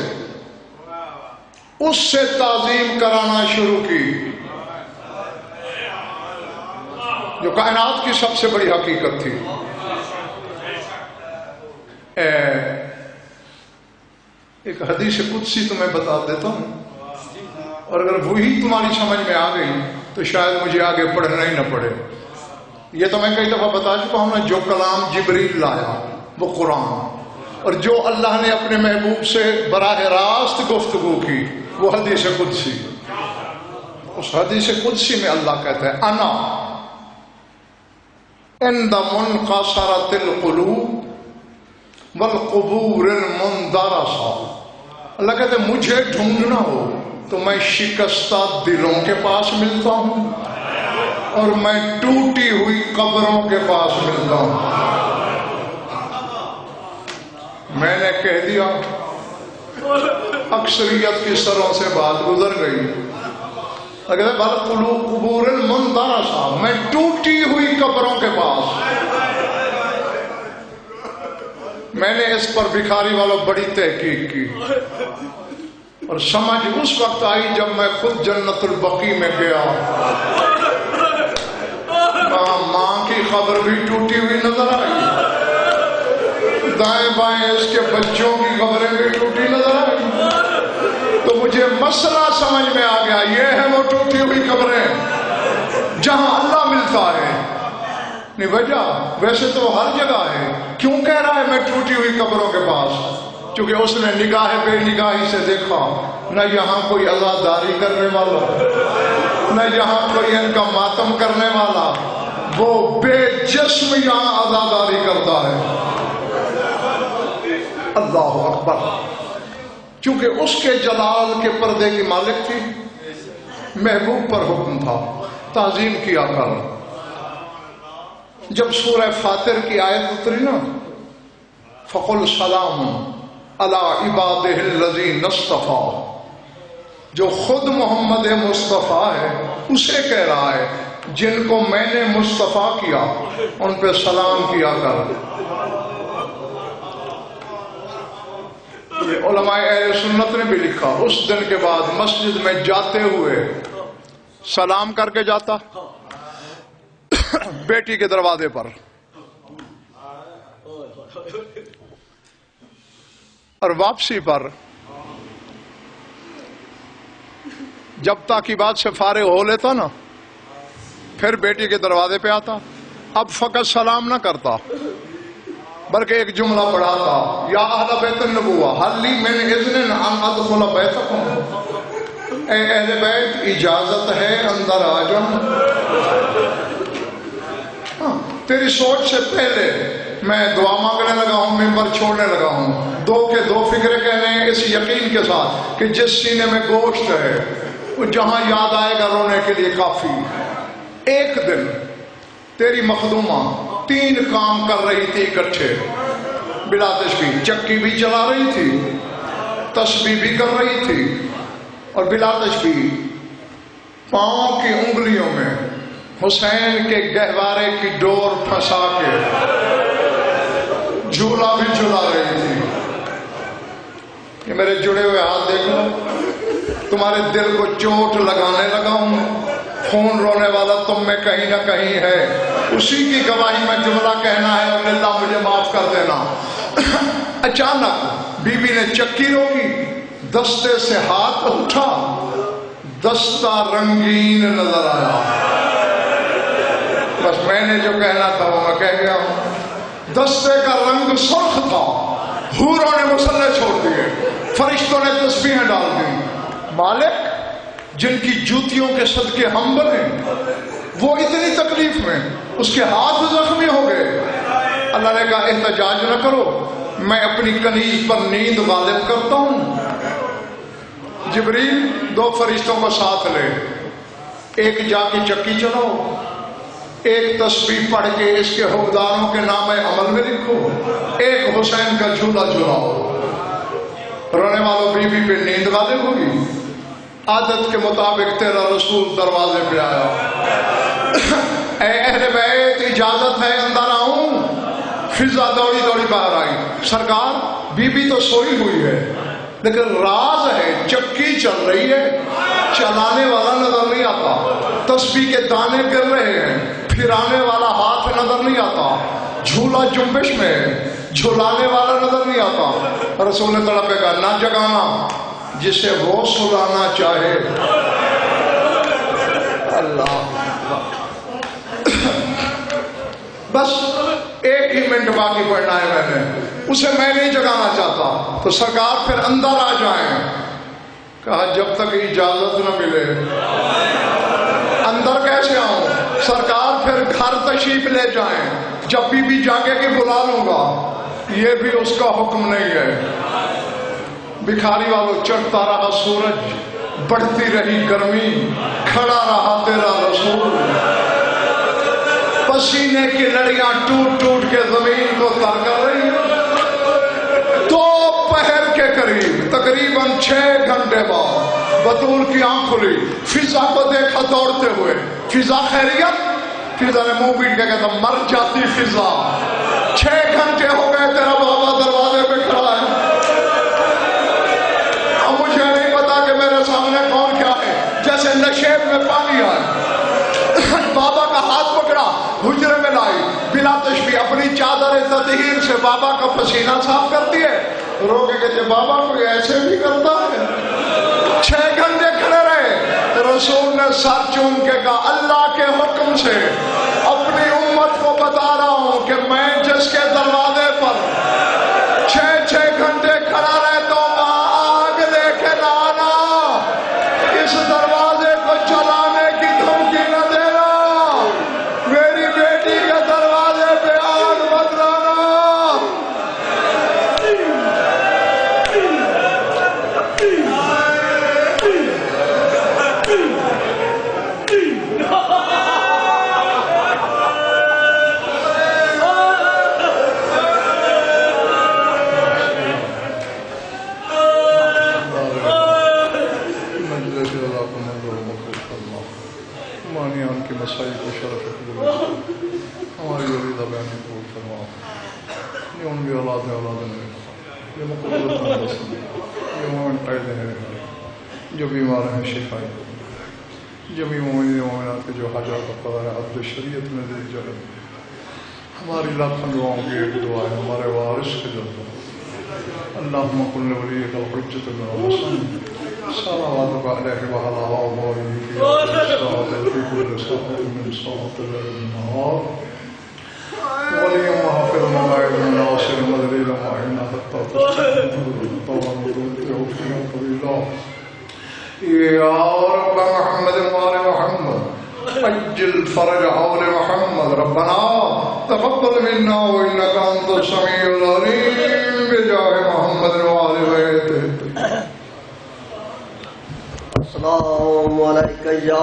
اس سے تعظیم کرانا شروع کی جو کائنات کی سب سے بڑی حقیقت تھی. ایک حدیث قدسی تمہیں بتا دیتا ہوں، اور اگر وہی تمہاری سمجھ میں آ گئی تو شاید مجھے آگے پڑھنا ہی نہ پڑے. یہ تو میں کئی دفعہ بتا چکا ہوں نا، جو کلام جبریل لایا وہ قرآن، اور جو اللہ نے اپنے محبوب سے براہ راست گفتگو کی وہ حدیث قدسی. اس حدیث قدسی میں اللہ کہتا ہے انا عند منقصرۃ القلوب والقبور المندرسہ. اللہ کہتے ہیں مجھے ڈھونڈنا ہو تو میں شکستہ دلوں کے پاس ملتا ہوں اور میں ٹوٹی ہوئی قبروں کے پاس ملتا ہوں. میں نے کہہ دیا، اکثریت کی سروں سے بات گزر گئی. اگر قبور المندرسہ، میں ٹوٹی ہوئی قبروں کے پاس. میں نے اس پر بھکاری والوں بڑی تحقیق کی اور سمجھ اس وقت آئی جب میں خود جنت البقیع میں گیا. ماں کی قبر بھی ٹوٹی ہوئی نظر آئی، دائیں بائیں اس کے بچوں کی قبریں بھی ٹوٹی نظر آئی. تو مجھے مسئلہ سمجھ میں آ گیا، یہ ہے وہ ٹوٹی ہوئی قبریں جہاں اللہ ملتا ہے. نہیں وجہ ویسے تو ہر جگہ ہے، کیوں کہہ رہا ہے میں ٹوٹی ہوئی قبروں کے پاس؟ کیونکہ اس نے نگاہ بے نگاہی سے دیکھا، نہ یہاں کوئی عزاداری کرنے والا، نہ یہاں کوئی ان کا ماتم کرنے والا، وہ بے جسم یہاں عزاداری کرتا ہے. اللہ اکبر. چونکہ اس کے جلال کے پردے کی مالک تھی، محبوب پر حکم تھا تعظیم کیا کر. جب سورہ فاطر کی آیت اتری نا، فقل سلام علی عبادہ الذین اصطفیٰ، جو خود محمد مصطفیٰ ہے اسے کہہ رہا ہے جن کو میں نے مصطفیٰ کیا ان پہ سلام کیا کر. یہ علماء اہل سنت نے بھی لکھا، اس دن کے بعد مسجد میں جاتے ہوئے سلام کر کے جاتا بیٹی کے دروازے پر، اور واپسی پر جب تاکیبات سے فارغ ہو لیتا نا پھر بیٹی کے دروازے پہ آتا. اب فقط سلام نہ کرتا بلکہ ایک جملہ پڑھاتا، یا اہل بیت النبوہ حل لی من اذن ان ادخل بیتکم، اے اہل بیت اجازت ہے اندر آ جاؤں. تیری سوچ سے پہلے میں دعا مانگنے لگا ہوں، ممبر چھوڑنے لگا ہوں. 2 کے 2 فکرے کہنے ہیں اس یقین کے ساتھ کہ جس سینے میں گوشت ہے وہ جہاں یاد آئے گا رونے کے لیے کافی. ایک دن تیری مخدومہ 3 کام کر رہی تھی اکٹھے بلا تشبیہ، چکی بھی چلا رہی تھی، تسبیح بھی کر رہی تھی، اور بلا تشبیہ پاؤں کی انگلیوں میں حسین کے گہوارے کی ڈور پھنسا کے جھولا بھی جھلا رہی تھی. کہ میرے جڑے ہوئے ہاتھ دیکھو، تمہارے دل کو چوٹ لگانے لگا ہوں، خون رونے والا تم میں کہیں نہ کہیں ہے، اسی کی گواہی میں جملہ کہنا ہے اور اللہ مجھے معاف کر دینا. اچانک بی بی نے چکی روکی، دستے سے ہاتھ اٹھا، دستہ رنگین نظر آیا۔ بس میں نے جو کہنا تھا وہ میں کہہ گیا ہوں۔ دستے کا رنگ سرخ تھا، حوروں نے مصلے چھوڑ دیے، فرشتوں نے تسبیحیں ڈال دی۔ مالک جن کی جوتیوں کے صدقے ہم بنے، وہ اتنی تکلیف میں، اس کے ہاتھ زخمی ہو گئے۔ اللہ نے کہا احتجاج نہ کرو، میں اپنی کنیز پر نیند غالب کرتا ہوں۔ جبریل 2 فرشتوں کو ساتھ لے، ایک جا کے چکی چلاؤ، ایک تسبیح پڑھ کے اس کے حقداروں کے نام عمل میں لکھو، ایک حسین کا جھولا جھلاؤ۔ رونے والوں بی بی پہ نیند غالب ہوگی۔ عادت کے مطابق تیرا رسول دروازے پہ آیا، اے اہل بیت اجازت ہے اندر آؤں؟ فضا دوڑی دوڑی باہر آئی۔ سرکار بی بی تو سوئی ہوئی ہے، لیکن راز ہے چکی چل رہی ہے، چلانے والا نظر نہیں آتا، تسبیح کے دانے گر رہے ہیں، پھرانے والا ہاتھ نظر نہیں آتا، جھولا جنبش میں ہے، جھلانے والا نظر نہیں آتا۔ رسول نے تڑپے کہا نہ جگانا جسے وہ سلانا چاہے۔ اللہ بس ایک ہی منٹ باقی پڑھنا ہے، میں نے اسے میں نہیں جگانا چاہتا، تو سرکار پھر اندر آ جائیں۔ کہا جب تک اجازت نہ ملے اندر کیسے آؤں؟ سرکار پھر گھر تشریف لے جائیں، جب بی جاگے کے بلا لوں گا۔ یہ بھی اس کا حکم نہیں ہے۔ بکھاری والوں چڑھتا رہا سورج، بڑھتی رہی گرمی، کھڑا رہا تیرا رسول، پسینے کی لڑیاں ٹوٹ ٹوٹ کے زمین کو تر کر رہی ہیں۔ 2 پہر کے قریب تقریباً 6 گھنٹے بعد بطول کی آنکھ کھلی، فضا کو دیکھا دوڑتے ہوئے۔ فضا خیریت؟ فضا نے منہ پیٹ کے کہتا مر جاتی فضا، 6 گھنٹے ہو گئے تیرا بابا دروازے پہ کھڑا ہے، اب مجھے نہیں پتا کہ میرے سامنے کون کیا ہے۔ جیسے نشیب میں پانی آئے، بابا کا ہاتھ پکڑا، حجرے میں لائی، بلا تشبیہ اپنی چادر تطہیر سے بابا کا پسینہ صاف کرتی ہے، رو کے کہتے بابا کوئی ایسے بھی کرتا ہے۔ 6 گھنٹے کھڑے رہے، رسول نے سر چوم کے کہا اللہ کے حکم سے اپنی امت کو بتا رہا ہوں کہ میں جس کے دروازے پر 6 گھنٹے کھڑا رہتا ہوں آگ لے کے لانا، اس دروازے کو چلانے کی دھمکی نہ دینا، میری بیٹی کے دروازے پہ آگ مت لانا۔ ان کے مسائل کو شرف ہماری علیحدہ بیان قبول فرما، یہ ان کی اولاد نے، یہ مقدرت میں بسن، یہ مومن قید ہیں، جو بیمار ہیں شفائی، جمی مومنین مومنات کے جو حاجات قضا ہے عبد شریعت میں دل جلد، ہماری لاکھوں دعاؤں کی ایک دعا ہے ہمارے وارث کے جلد، اللہم کل ولیک الحجت بن حسن صلواتک علیہ وعلی آلہ فی كل ساعة من ساعات النهار ولي محافظ مواعظ الناصر مدليل معين حتى تستقيم طبعا توفيق طويلا يا رب محمد وآل محمد عجل فرج حول محمد ربنا تقبل منا وإنك أنت السميع العليم بجاه محمد وآل بيته. السلام علیکم یا